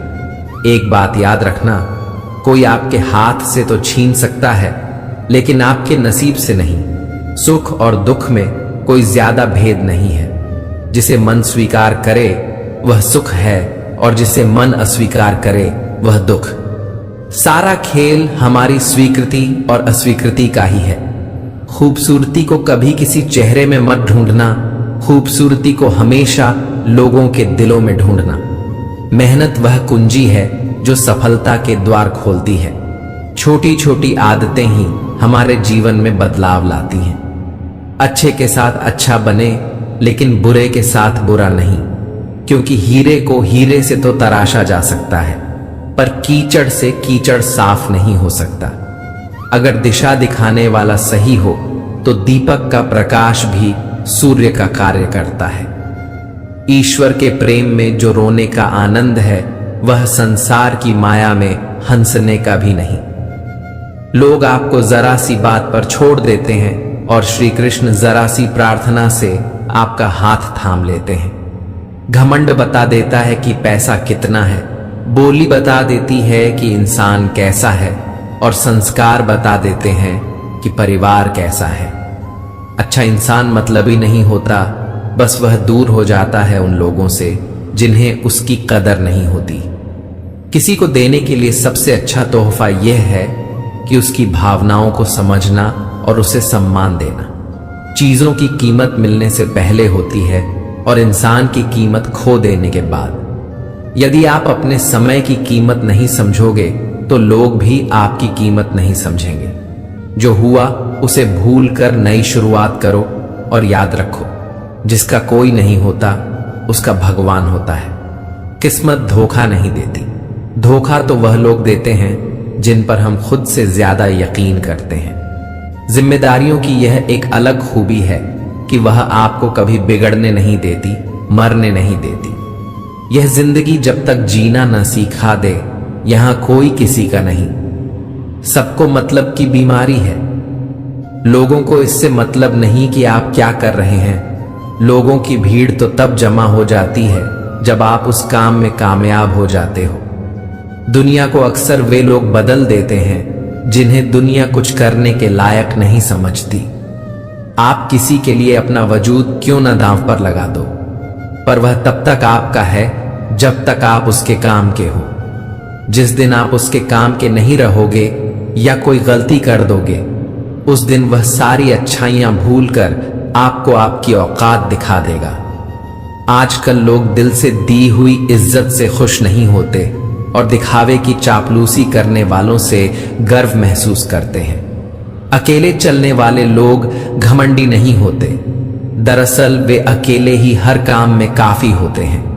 एक बात याद रखना, कोई आपके हाथ से तो छीन सकता है लेकिन आपके नसीब से नहीं। सुख और दुख में कोई ज्यादा भेद नहीं है। जिसे मन स्वीकार करे वह सुख है और जिसे मन अस्वीकार करे वह दुख। सारा खेल हमारी स्वीकृति और अस्वीकृति का ही है। खूबसूरती को कभी किसी चेहरे में मत ढूंढना, खूबसूरती को हमेशा लोगों के दिलों में ढूंढना। मेहनत वह कुंजी है जो सफलता के द्वार खोलती है। छोटी छोटी आदतें ही हमारे जीवन में बदलाव लाती हैं। अच्छे के साथ अच्छा बने लेकिन बुरे के साथ बुरा नहीं, क्योंकि हीरे को हीरे से तो तराशा जा सकता है पर कीचड़ से कीचड़ साफ नहीं हो सकता। अगर दिशा दिखाने वाला सही हो तो दीपक का प्रकाश भी सूर्य का कार्य करता है। ईश्वर के प्रेम में जो रोने का आनंद है वह संसार की माया में हंसने का भी नहीं। लोग आपको जरा सी बात पर छोड़ देते हैं और श्री कृष्ण जरा सी प्रार्थना से आपका हाथ थाम लेते हैं। घमंड बता देता है कि पैसा कितना है, बोली बता देती है कि इंसान कैसा है और संस्कार बता देते हैं कि परिवार कैसा है। अच्छा इंसान मतलबी नहीं होता, बस वह दूर हो जाता है उन लोगों से जिन्हें उसकी कदर नहीं होती। किसी को देने के लिए सबसे अच्छा तोहफा यह है कि उसकी भावनाओं को समझना और उसे सम्मान देना। चीजों की कीमत मिलने से पहले होती है और इंसान की कीमत खो देने के बाद। यदि आप अपने समय की कीमत नहीं समझोगे तो लोग भी आपकी कीमत नहीं समझेंगे। जो हुआ उसे भूल कर नई शुरुआत करो और याद रखो, जिसका कोई नहीं होता उसका भगवान होता है। किस्मत धोखा नहीं देती। धोखा तो वह लोग देते हैं जिन पर हम खुद से ज्यादा यकीन करते हैं। जिम्मेदारियों की यह एक अलग खूबी है कि वह आपको कभी बिगड़ने नहीं देती, मरने नहीं देती। यह जिंदगी जब तक जीना न सिखा दे, यहां कोई किसी का नहीं। सबको मतलब की बीमारी है। लोगों को इससे मतलब नहीं कि आप क्या कर रहे हैं। लोगों की भीड़ तो तब जमा हो जाती है जब आप उस काम में कामयाब हो जाते हो। दुनिया को अक्सर वे लोग बदल देते हैं जिन्हें दुनिया कुछ करने के लायक नहीं समझती। आप किसी के लिए अपना वजूद क्यों न दांव पर लगा दो, पर वह तब तक आपका है जब तक आप उसके काम के हो। जिस दिन आप उसके काम के नहीं रहोगे या कोई गलती कर दोगे, उस दिन वह सारी अच्छाइयां भूलकर आपको आपकी औकात दिखा देगा। आजकल लोग दिल से दी हुई इज्जत से खुश नहीं होते और दिखावे की चापलूसी करने वालों से गर्व महसूस करते हैं। अकेले चलने वाले लोग घमंडी नहीं होते। दरअसल वे अकेले ही हर काम में काफी होते हैं।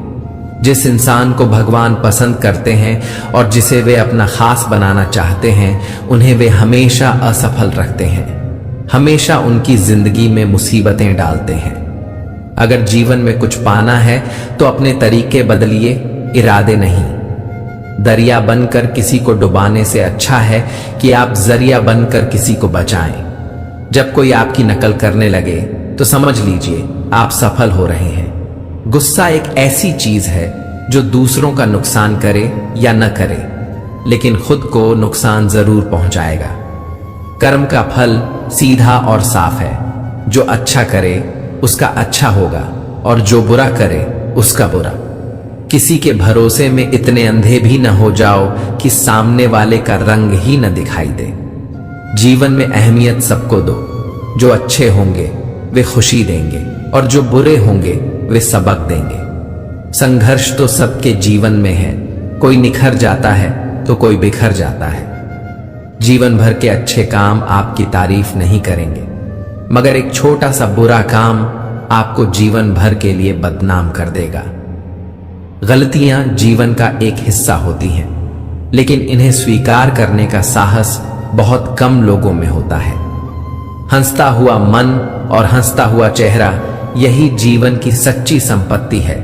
जिस इंसान को भगवान पसंद करते हैं और जिसे वे अपना खास बनाना चाहते हैं, उन्हें वे हमेशा असफल रखते हैं, हमेशा उनकी जिंदगी में मुसीबतें डालते हैं। अगर जीवन में कुछ पाना है तो अपने तरीके बदलिए, इरादे नहीं। दरिया बनकर किसी को डुबाने से अच्छा है कि आप जरिया बनकर किसी को बचाएं। जब कोई आपकी नकल करने लगे तो समझ लीजिए आप सफल हो रहे हैं। गुस्सा एक ऐसी चीज है जो दूसरों का नुकसान करे या न करे, लेकिन खुद को नुकसान जरूर पहुंचाएगा। कर्म का फल सीधा और साफ है। जो अच्छा करे उसका अच्छा होगा और जो बुरा करे उसका बुरा। किसी के भरोसे में इतने अंधे भी न हो जाओ कि सामने वाले का रंग ही न दिखाई दे। जीवन में अहमियत सबको दो। जो अच्छे होंगे वे खुशी देंगे और जो बुरे होंगे वे सबक देंगे। संघर्ष तो सबके जीवन में है। कोई निखर जाता है तो कोई बिखर जाता है। जीवन भर के अच्छे काम आपकी तारीफ नहीं करेंगे, मगर एक छोटा सा बुरा काम आपको जीवन भर के लिए बदनाम कर देगा। गलतियां जीवन का एक हिस्सा होती हैं, लेकिन इन्हें स्वीकार करने का साहस बहुत कम लोगों में होता है। हंसता हुआ मन और हंसता हुआ चेहरा, यही जीवन की सच्ची संपत्ति है।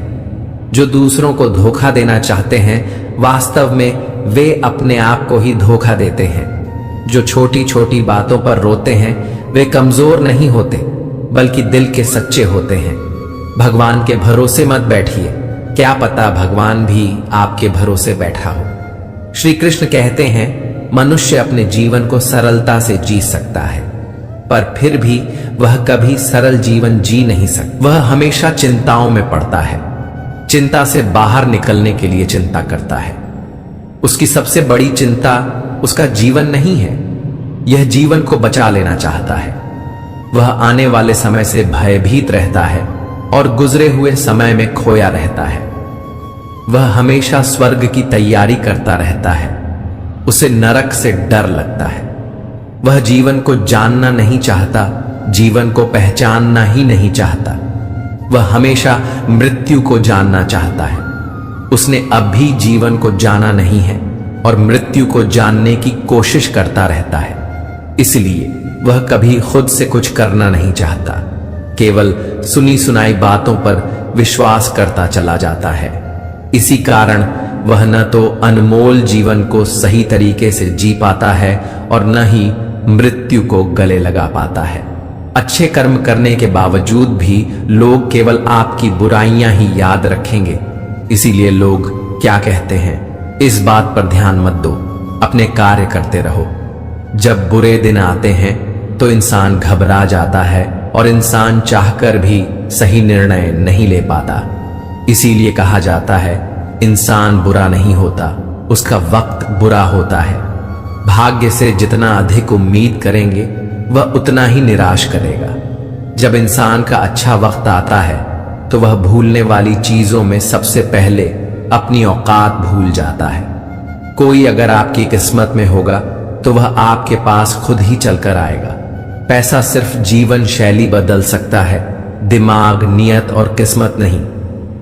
जो दूसरों को धोखा देना चाहते हैं, वास्तव में वे अपने आप को ही धोखा देते हैं। जो छोटी छोटी बातों पर रोते हैं, वे कमजोर नहीं होते, बल्कि दिल के सच्चे होते हैं। भगवान के भरोसे मत बैठिए, क्या पता भगवान भी आपके भरोसे बैठा हो। श्री कृष्ण कहते हैं, मनुष्य अपने जीवन को सरलता से जी सकता है, पर फिर भी वह कभी सरल जीवन जी नहीं सकता। वह हमेशा चिंताओं में पड़ता है, चिंता से बाहर निकलने के लिए चिंता करता है। उसकी सबसे बड़ी चिंता उसका जीवन नहीं है, यह जीवन को बचा लेना चाहता है। वह आने वाले समय से भयभीत रहता है और गुजरे हुए समय में खोया रहता है। वह हमेशा स्वर्ग की तैयारी करता रहता है, उसे नरक से डर लगता है। वह जीवन को जानना नहीं चाहता, जीवन को पहचानना ही नहीं चाहता। वह हमेशा मृत्यु को जानना चाहता है। उसने अब भी जीवन को जाना नहीं है और मृत्यु को जानने की कोशिश करता रहता है। इसलिए वह कभी खुद से कुछ करना नहीं चाहता, केवल सुनी सुनाई बातों पर विश्वास करता चला जाता है। इसी कारण वह न तो अनमोल जीवन को सही तरीके से जी पाता है और न ही मृत्यु को गले लगा पाता है। अच्छे कर्म करने के बावजूद भी लोग केवल आपकी बुराइयां ही याद रखेंगे। इसीलिए लोग क्या कहते हैं, इस बात पर ध्यान मत दो, अपने कार्य करते रहो। जब बुरे दिन आते हैं तो इंसान घबरा जाता है और इंसान चाहकर भी सही निर्णय नहीं ले पाता। इसीलिए कहा जाता है, इंसान बुरा नहीं होता, उसका वक्त बुरा होता है। भाग्य से जितना अधिक उम्मीद करेंगे, वह उतना ही निराश करेगा। जब इंसान का अच्छा वक्त आता है तो वह भूलने वाली चीजों में सबसे पहले अपनी औकात भूल जाता है। कोई अगर आपकी किस्मत में होगा तो वह आपके पास खुद ही चलकर आएगा। पैसा सिर्फ जीवन शैली बदल सकता है, दिमाग, नियत और किस्मत नहीं।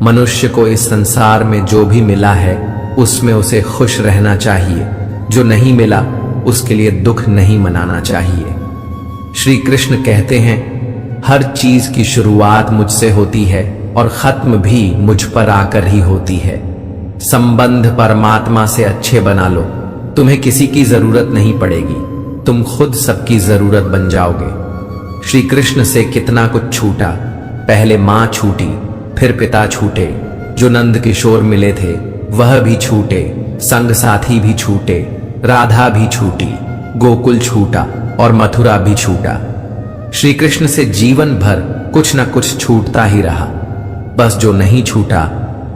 मनुष्य को इस संसार में जो भी मिला है उसमें उसे खुश रहना चाहिए, जो नहीं मिला उसके लिए दुख नहीं मनाना चाहिए। श्री कृष्ण कहते हैं, हर चीज की शुरुआत मुझसे होती है और खत्म भी मुझ पर आकर ही होती है। संबंध परमात्मा से अच्छे बना लो, तुम्हें किसी की जरूरत नहीं पड़ेगी, तुम खुद सबकी जरूरत बन जाओगे। श्री कृष्ण से कितना कुछ छूटा, पहले मां छूटी, फिर पिता छूटे, जो नंद किशोर मिले थे वह भी छूटे, संग साथी भी छूटे, राधा भी छूटी, गोकुल छूटा और मथुरा भी छूटा। श्री कृष्ण से जीवन भर कुछ न कुछ छूटता ही रहा। बस जो नहीं छूटा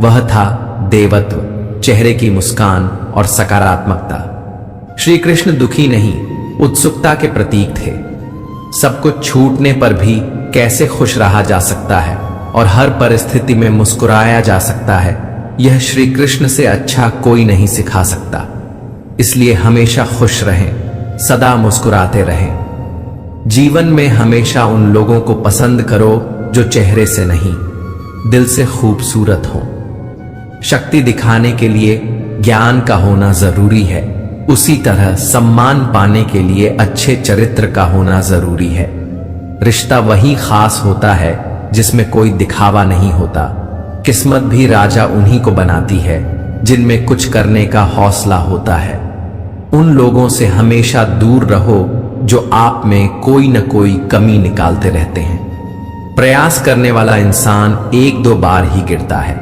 वह था देवत्व, चेहरे की मुस्कान और सकारात्मकता। श्री कृष्ण दुखी नहीं, उत्सुकता के प्रतीक थे। सब कुछ छूटने पर भी कैसे खुश रहा जा सकता है और हर परिस्थिति में मुस्कुराया जा सकता है, यह श्री कृष्ण से अच्छा कोई नहीं सिखा सकता। इसलिए हमेशा खुश रहें, सदा मुस्कुराते रहें। जीवन में हमेशा उन लोगों को पसंद करो जो चेहरे से नहीं, दिल से खूबसूरत हो। शक्ति दिखाने के लिए ज्ञान का होना जरूरी है, उसी तरह सम्मान पाने के लिए अच्छे चरित्र का होना जरूरी है। रिश्ता वही खास होता है जिसमें कोई दिखावा नहीं होता। किस्मत भी राजा उन्हीं को बनाती है जिनमें कुछ करने का हौसला होता है। उन लोगों से हमेशा दूर रहो जो आप में कोई न कोई कमी निकालते रहते हैं। प्रयास करने वाला इंसान एक दो बार ही गिरता है,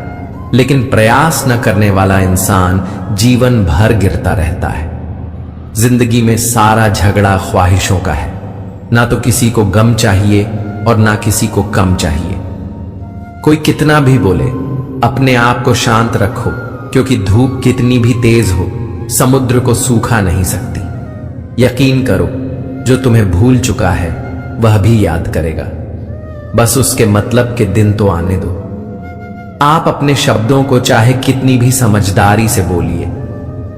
लेकिन प्रयास न करने वाला इंसान जीवन भर गिरता रहता है। जिंदगी में सारा झगड़ा ख्वाहिशों का है, ना तो किसी को गम चाहिए और ना किसी को कम चाहिए। कोई कितना भी बोले, अपने आप को शांत रखो, क्योंकि धूप कितनी भी तेज हो समुद्र को सूखा नहीं सकती। यकीन करो, जो तुम्हें भूल चुका है वह भी याद करेगा। बस उसके मतलब के दिन तो आने दो। आप अपने शब्दों को चाहे कितनी भी समझदारी से बोलिए,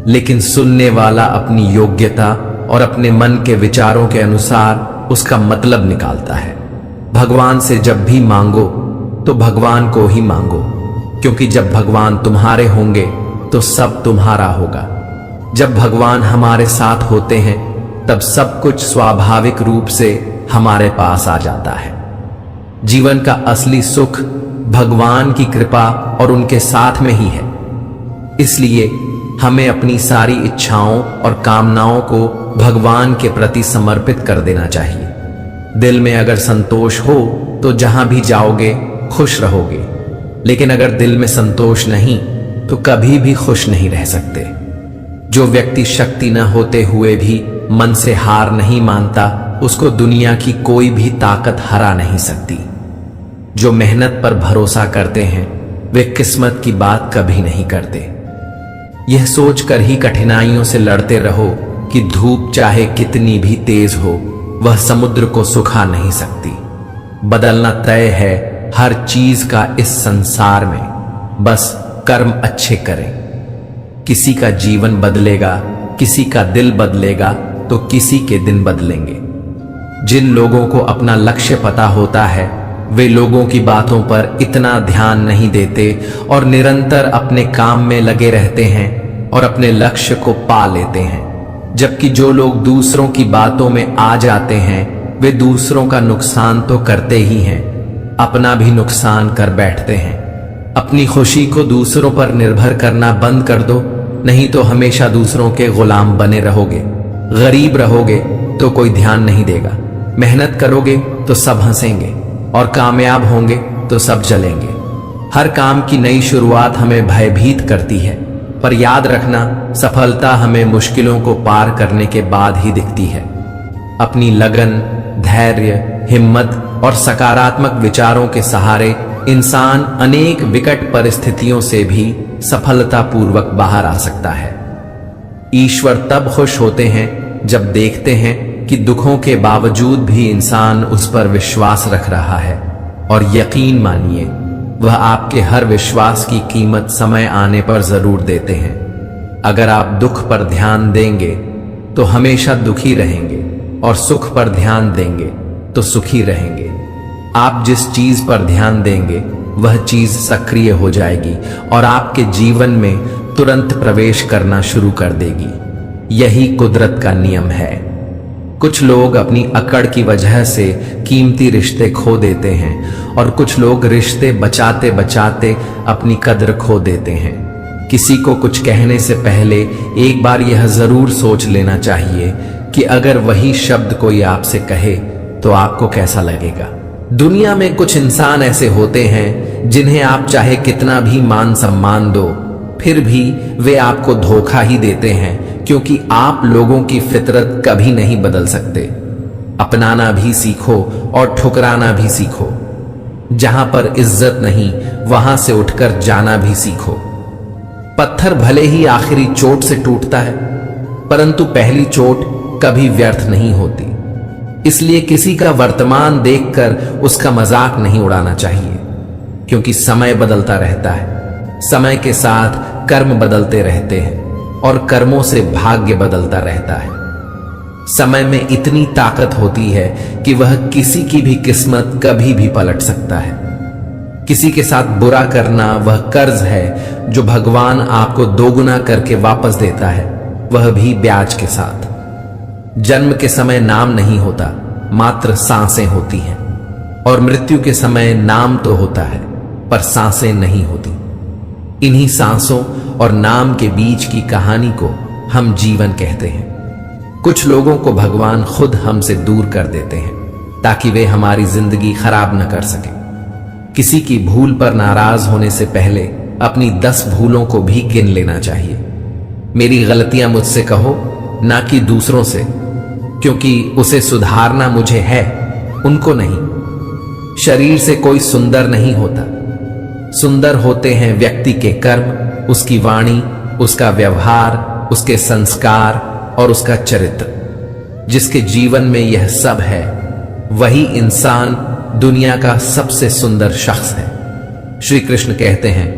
लेकिन सुनने वाला अपनी योग्यता और अपने मन के विचारों के अनुसार उसका मतलब निकालता है। भगवान से जब भी मांगो तो भगवान को ही मांगो, क्योंकि जब भगवान तुम्हारे होंगे तो सब तुम्हारा होगा। जब भगवान हमारे साथ होते हैं तब सब कुछ स्वाभाविक रूप से हमारे पास आ जाता है। जीवन का असली सुख भगवान की कृपा और उनके साथ में ही है। इसलिए हमें अपनी सारी इच्छाओं और कामनाओं को भगवान के प्रति समर्पित कर देना चाहिए। दिल में अगर संतोष हो तो जहां भी जाओगे खुश रहोगे, लेकिन अगर दिल में संतोष नहीं तो कभी भी खुश नहीं रह सकते। जो व्यक्ति शक्ति न होते हुए भी मन से हार नहीं मानता, उसको दुनिया की कोई भी ताकत हरा नहीं सकती। जो मेहनत पर भरोसा करते हैं वे किस्मत की बात कभी नहीं करते। यह सोचकर ही कठिनाइयों से लड़ते रहो कि धूप चाहे कितनी भी तेज हो, वह समुद्र को सुखा नहीं सकती। बदलना तय है हर चीज का इस संसार में, बस कर्म अच्छे करें। किसी का जीवन बदलेगा, किसी का दिल बदलेगा तो किसी के दिन बदलेंगे। जिन लोगों को अपना लक्ष्य पता होता है वे लोगों की बातों पर इतना ध्यान नहीं देते और निरंतर अपने काम में लगे रहते हैं और अपने लक्ष्य को पा लेते हैं। जबकि जो लोग दूसरों की बातों में आ जाते हैं वे दूसरों का नुकसान तो करते ही हैं, अपना भी नुकसान कर बैठते हैं। अपनी खुशी को दूसरों पर निर्भर करना बंद कर दो, नहीं तो हमेशा दूसरों के गुलाम बने रहोगे। गरीब रहोगे तो कोई ध्यान नहीं देगा, मेहनत करोगे तो सब हंसेंगे और कामयाब होंगे तो सब जलेंगे। हर काम की नई शुरुआत हमें भयभीत करती है, पर याद रखना सफलता हमें मुश्किलों को पार करने के बाद ही दिखती है। अपनी लगन, धैर्य, हिम्मत और सकारात्मक विचारों के सहारे इंसान अनेक विकट परिस्थितियों से भी सफलतापूर्वक बाहर आ सकता है। ईश्वर तब खुश होते हैं जब देखते हैं कि दुखों के बावजूद भी इंसान उस पर विश्वास रख रहा है, और यकीन मानिए वह आपके हर विश्वास की कीमत समय आने पर जरूर देते हैं। अगर आप दुख पर ध्यान देंगे तो हमेशा दुखी रहेंगे और सुख पर ध्यान देंगे तो सुखी रहेंगे। आप जिस चीज पर ध्यान देंगे वह चीज सक्रिय हो जाएगी और आपके जीवन में तुरंत प्रवेश करना शुरू कर देगी। यही कुदरत का नियम है। कुछ लोग अपनी अकड़ की वजह से कीमती रिश्ते खो देते हैं और कुछ लोग रिश्ते बचाते बचाते अपनी कद्र खो देते हैं। किसी को कुछ कहने से पहले एक बार यह जरूर सोच लेना चाहिए कि अगर वही शब्द कोई आपसे कहे तो आपको कैसा लगेगा। दुनिया में कुछ इंसान ऐसे होते हैं जिन्हें आप चाहे कितना भी मान सम्मान दो, फिर भी वे आपको धोखा ही देते हैं, क्योंकि आप लोगों की फितरत कभी नहीं बदल सकते। अपनाना भी सीखो और ठुकराना भी सीखो। जहां पर इज्जत नहीं वहां से उठकर जाना भी सीखो। पत्थर भले ही आखिरी चोट से टूटता है, परंतु पहली चोट कभी व्यर्थ नहीं होती। इसलिए किसी का वर्तमान देखकर उसका मजाक नहीं उड़ाना चाहिए, क्योंकि समय बदलता रहता है। समय के साथ कर्म बदलते रहते हैं और कर्मों से भाग्य बदलता रहता है। समय में इतनी ताकत होती है कि वह किसी की भी किस्मत कभी भी पलट सकता है। किसी के साथ बुरा करना वह कर्ज है जो भगवान आपको दोगुना करके वापस देता है, वह भी ब्याज के साथ। जन्म के समय नाम नहीं होता, मात्र सांसें होती हैं, और मृत्यु के समय नाम तो होता है पर सांसें नहीं होती। इन्हीं सांसों और नाम के बीच की कहानी को हम जीवन कहते हैं। कुछ लोगों को भगवान खुद हमसे दूर कर देते हैं ताकि वे हमारी जिंदगी खराब न कर सके। किसी की भूल पर नाराज होने से पहले अपनी 10 भूलों को भी गिन लेना चाहिए। मेरी गलतियां मुझसे कहो, ना कि दूसरों से, क्योंकि उसे सुधारना मुझे है, उनको नहीं। शरीर से कोई सुंदर नहीं होता, सुंदर होते हैं व्यक्ति के कर्म, उसकी वाणी, उसका व्यवहार, उसके संस्कार और उसका चरित्र। जिसके जीवन में यह सब है वही इंसान दुनिया का सबसे सुंदर शख्स है। श्री कृष्ण कहते हैं,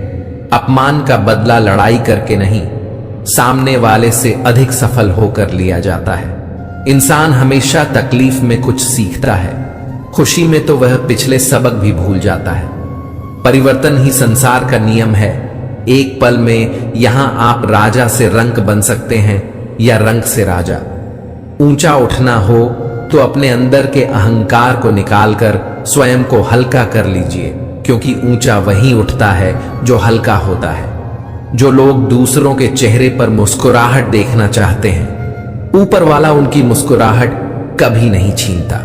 अपमान का बदला लड़ाई करके नहीं, सामने वाले से अधिक सफल होकर लिया जाता है। इंसान हमेशा तकलीफ में कुछ सीखता है, खुशी में तो वह पिछले सबक भी भूल जाता है। परिवर्तन ही संसार का नियम है। एक पल में यहां आप राजा से रंक बन सकते हैं या रंक से राजा। ऊंचा उठना हो तो अपने अंदर के अहंकार को निकालकर स्वयं को हल्का कर लीजिए, क्योंकि ऊंचा वही उठता है जो हल्का होता है। जो लोग दूसरों के चेहरे पर मुस्कुराहट देखना चाहते हैं, ऊपर वाला उनकी मुस्कुराहट कभी नहीं छीनता।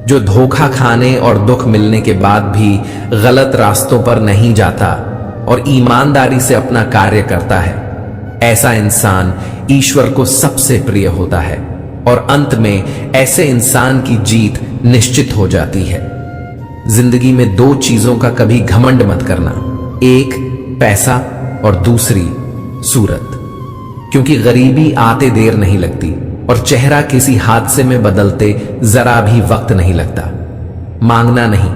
जो धोखा खाने और दुख मिलने के बाद भी गलत रास्तों पर नहीं जाता और ईमानदारी से अपना कार्य करता है, ऐसा इंसान ईश्वर को सबसे प्रिय होता है और अंत में ऐसे इंसान की जीत निश्चित हो जाती है। जिंदगी में दो चीजों का कभी घमंड मत करना, एक पैसा और दूसरी सूरत, क्योंकि गरीबी आते देर नहीं लगती और चेहरा किसी हादसे में बदलते जरा भी वक्त नहीं लगता। मांगना नहीं,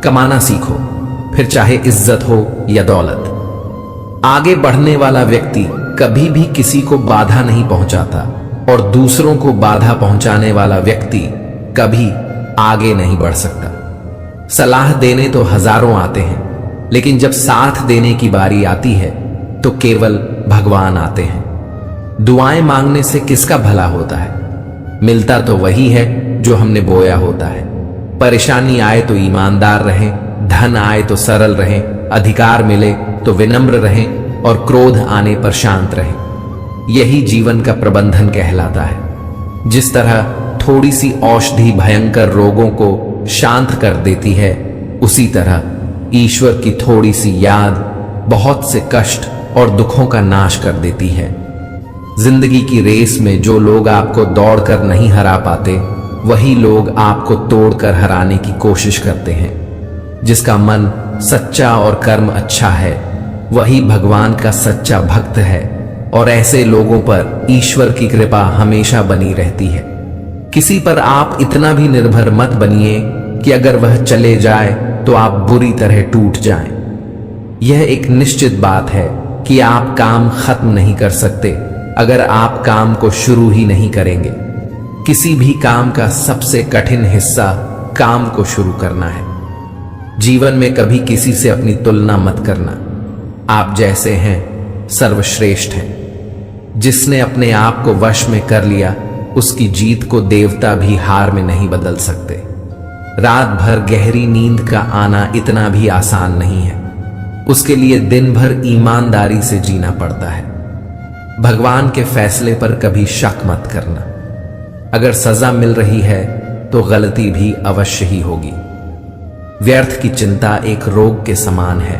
कमाना सीखो, फिर चाहे इज्जत हो या दौलत। आगे बढ़ने वाला व्यक्ति कभी भी किसी को बाधा नहीं पहुंचाता और दूसरों को बाधा पहुंचाने वाला व्यक्ति कभी आगे नहीं बढ़ सकता। सलाह देने तो हजारों आते हैं, लेकिन जब साथ देने की बारी आती है तो केवल भगवान आते हैं। दुआएं मांगने से किसका भला होता है? मिलता तो वही है जो हमने बोया होता है। परेशानी आए तो ईमानदार रहें, धन आए तो सरल रहें, अधिकार मिले तो विनम्र रहें और क्रोध आने पर शांत रहें। यही जीवन का प्रबंधन कहलाता है। जिस तरह थोड़ी सी औषधि भयंकर रोगों को शांत कर देती है, उसी तरह ईश्वर की थोड़ी सी याद बहुत से कष्ट और दुखों का नाश कर देती है। जिंदगी की रेस में जो लोग आपको दौड़कर नहीं हरा पाते, वही लोग आपको तोड़कर हराने की कोशिश करते हैं। जिसका मन सच्चा और कर्म अच्छा है, वही भगवान का सच्चा भक्त है और ऐसे लोगों पर ईश्वर की कृपा हमेशा बनी रहती है। किसी पर आप इतना भी निर्भर मत बनिए कि अगर वह चले जाए तो आप बुरी तरह टूट जाएं। यह एक निश्चित बात है कि आप काम खत्म नहीं कर सकते अगर आप काम को शुरू ही नहीं करेंगे। किसी भी काम का सबसे कठिन हिस्सा काम को शुरू करना है। जीवन में कभी किसी से अपनी तुलना मत करना। आप जैसे हैं सर्वश्रेष्ठ हैं। जिसने अपने आप को वश में कर लिया, उसकी जीत को देवता भी हार में नहीं बदल सकते। रात भर गहरी नींद का आना इतना भी आसान नहीं है। उसके लिए दिन भर ईमानदारी से जीना पड़ता है। भगवान के फैसले पर कभी शक मत करना। अगर सजा मिल रही है तो गलती भी अवश्य ही होगी। व्यर्थ की चिंता एक रोग के समान है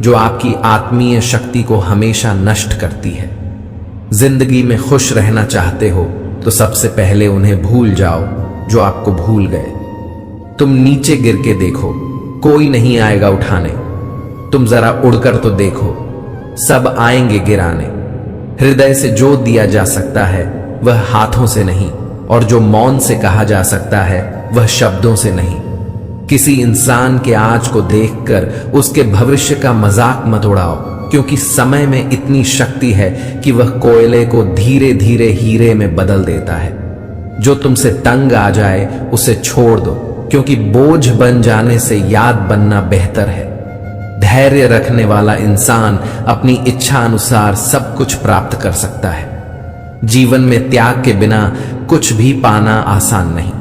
जो आपकी आत्मीय शक्ति को हमेशा नष्ट करती है। जिंदगी में खुश रहना चाहते हो तो सबसे पहले उन्हें भूल जाओ जो आपको भूल गए। तुम नीचे गिर के देखो, कोई नहीं आएगा उठाने। तुम जरा उड़कर तो देखो, सब आएंगे गिराने। हृदय से जो दिया जा सकता है वह हाथों से नहीं, और जो मौन से कहा जा सकता है वह शब्दों से नहीं। किसी इंसान के आज को देखकर उसके भविष्य का मजाक मत उड़ाओ, क्योंकि समय में इतनी शक्ति है कि वह कोयले को धीरे धीरे हीरे में बदल देता है। जो तुमसे तंग आ जाए उसे छोड़ दो, क्योंकि बोझ बन जाने से याद बनना बेहतर है। धैर्य रखने वाला इंसान अपनी इच्छा अनुसार सब कुछ प्राप्त कर सकता है। जीवन में त्याग के बिना कुछ भी पाना आसान नहीं।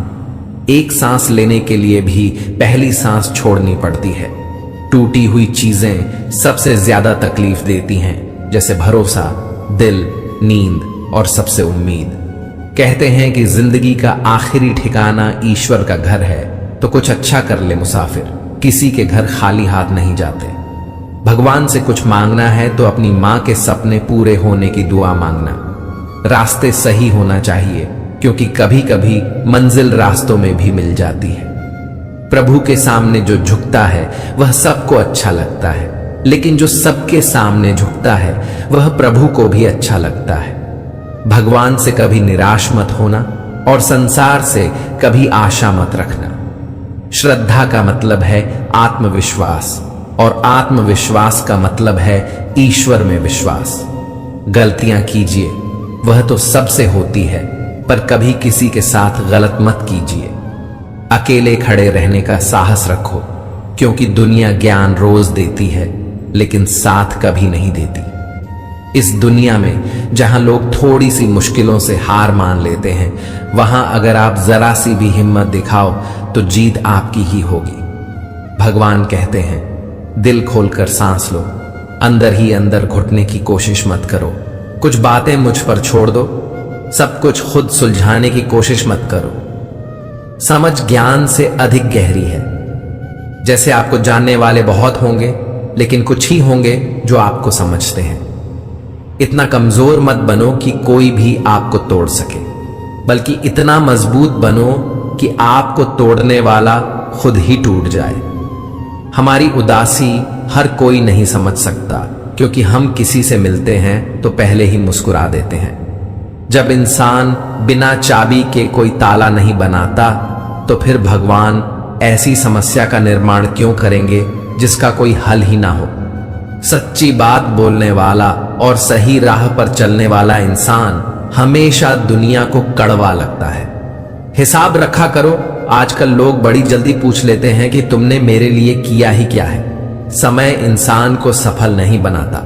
एक सांस लेने के लिए भी पहली सांस छोड़नी पड़ती है। टूटी हुई चीजें सबसे ज्यादा तकलीफ देती हैं, जैसे भरोसा, दिल, नींद और सबसे उम्मीद। कहते हैं कि जिंदगी का आखिरी ठिकाना ईश्वर का घर है, तो कुछ अच्छा कर ले मुसाफिर। किसी के घर खाली हाथ नहीं जाते। भगवान से कुछ मांगना है तो अपनी मां के सपने पूरे होने की दुआ मांगना। रास्ते सही होना चाहिए, क्योंकि कभी कभी मंजिल रास्तों में भी मिल जाती है। प्रभु के सामने जो झुकता है वह सबको अच्छा लगता है, लेकिन जो सबके सामने झुकता है वह प्रभु को भी अच्छा लगता है। भगवान से कभी निराश मत होना और संसार से कभी आशा मत रखना। श्रद्धा का मतलब है आत्मविश्वास, और आत्मविश्वास का मतलब है ईश्वर में विश्वास। गलतियां कीजिए, वह तो सबसे होती है, पर कभी किसी के साथ गलत मत कीजिए। अकेले खड़े रहने का साहस रखो, क्योंकि दुनिया ज्ञान रोज देती है, लेकिन साथ कभी नहीं देती। इस दुनिया में जहां लोग थोड़ी सी मुश्किलों से हार मान लेते हैं, वहां अगर आप जरा सी भी हिम्मत दिखाओ तो जीत आपकी ही होगी। भगवान कहते हैं, दिल खोलकर सांस लो, अंदर ही अंदर घुटने की कोशिश मत करो। कुछ बातें मुझ पर छोड़ दो, सब कुछ खुद सुलझाने की कोशिश मत करो। समझ ज्ञान से अधिक गहरी है। जैसे आपको जानने वाले बहुत होंगे, लेकिन कुछ ही होंगे जो आपको समझते हैं। इतना कमजोर मत बनो कि कोई भी आपको तोड़ सके, बल्कि इतना मजबूत बनो कि आपको तोड़ने वाला खुद ही टूट जाए। हमारी उदासी हर कोई नहीं समझ सकता, क्योंकि हम किसी से मिलते हैं तो पहले ही मुस्कुरा देते हैं। जब इंसान बिना चाबी के कोई ताला नहीं बनाता, तो फिर भगवान ऐसी समस्या का निर्माण क्यों करेंगे जिसका कोई हल ही ना हो। सच्ची बात बोलने वाला और सही राह पर चलने वाला इंसान हमेशा दुनिया को कड़वा लगता है। हिसाब रखा करो। आजकल लोग बड़ी जल्दी पूछ लेते हैं कि तुमने मेरे लिए किया ही क्या है। समय इंसान को सफल नहीं बनाता,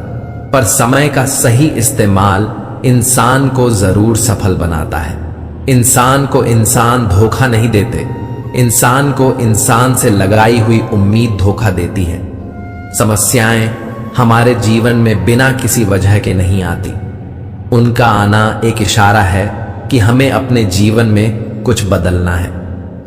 पर समय का सही इस्तेमाल इंसान को जरूर सफल बनाता है। इंसान को इंसान धोखा नहीं देते, इंसान को इंसान से लगाई हुई उम्मीद धोखा देती है। समस्याएं हमारे जीवन में बिना किसी वजह के नहीं आती। उनका आना एक इशारा है कि हमें अपने जीवन में कुछ बदलना है।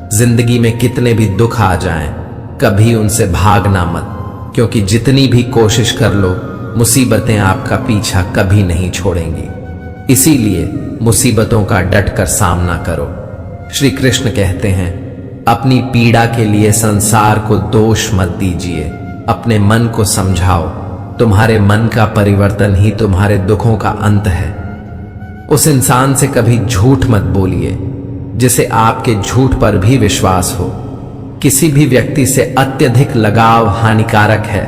जिंदगी में कितने भी दुख आ जाएं, कभी उनसे भागना मत, क्योंकि जितनी भी कोशिश कर लो, मुसीबतें आपका पीछा कभी नहीं छोड़ेंगी। इसीलिए मुसीबतों का डट कर सामना करो। श्री कृष्ण कहते हैं, अपनी पीड़ा के लिए संसार को दोष मत दीजिए, अपने मन को समझाओ। तुम्हारे मन का परिवर्तन ही तुम्हारे दुखों का अंत है। उस इंसान से कभी झूठ मत बोलिए जिसे आपके झूठ पर भी विश्वास हो। किसी भी व्यक्ति से अत्यधिक लगाव हानिकारक है,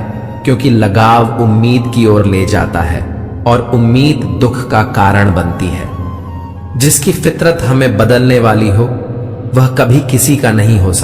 क्योंकि लगाव उम्मीद की ओर ले जाता है और उम्मीद दुख का कारण बनती है। जिसकी फितरत हमें बदलने वाली हो, वह कभी किसी का नहीं हो सकता।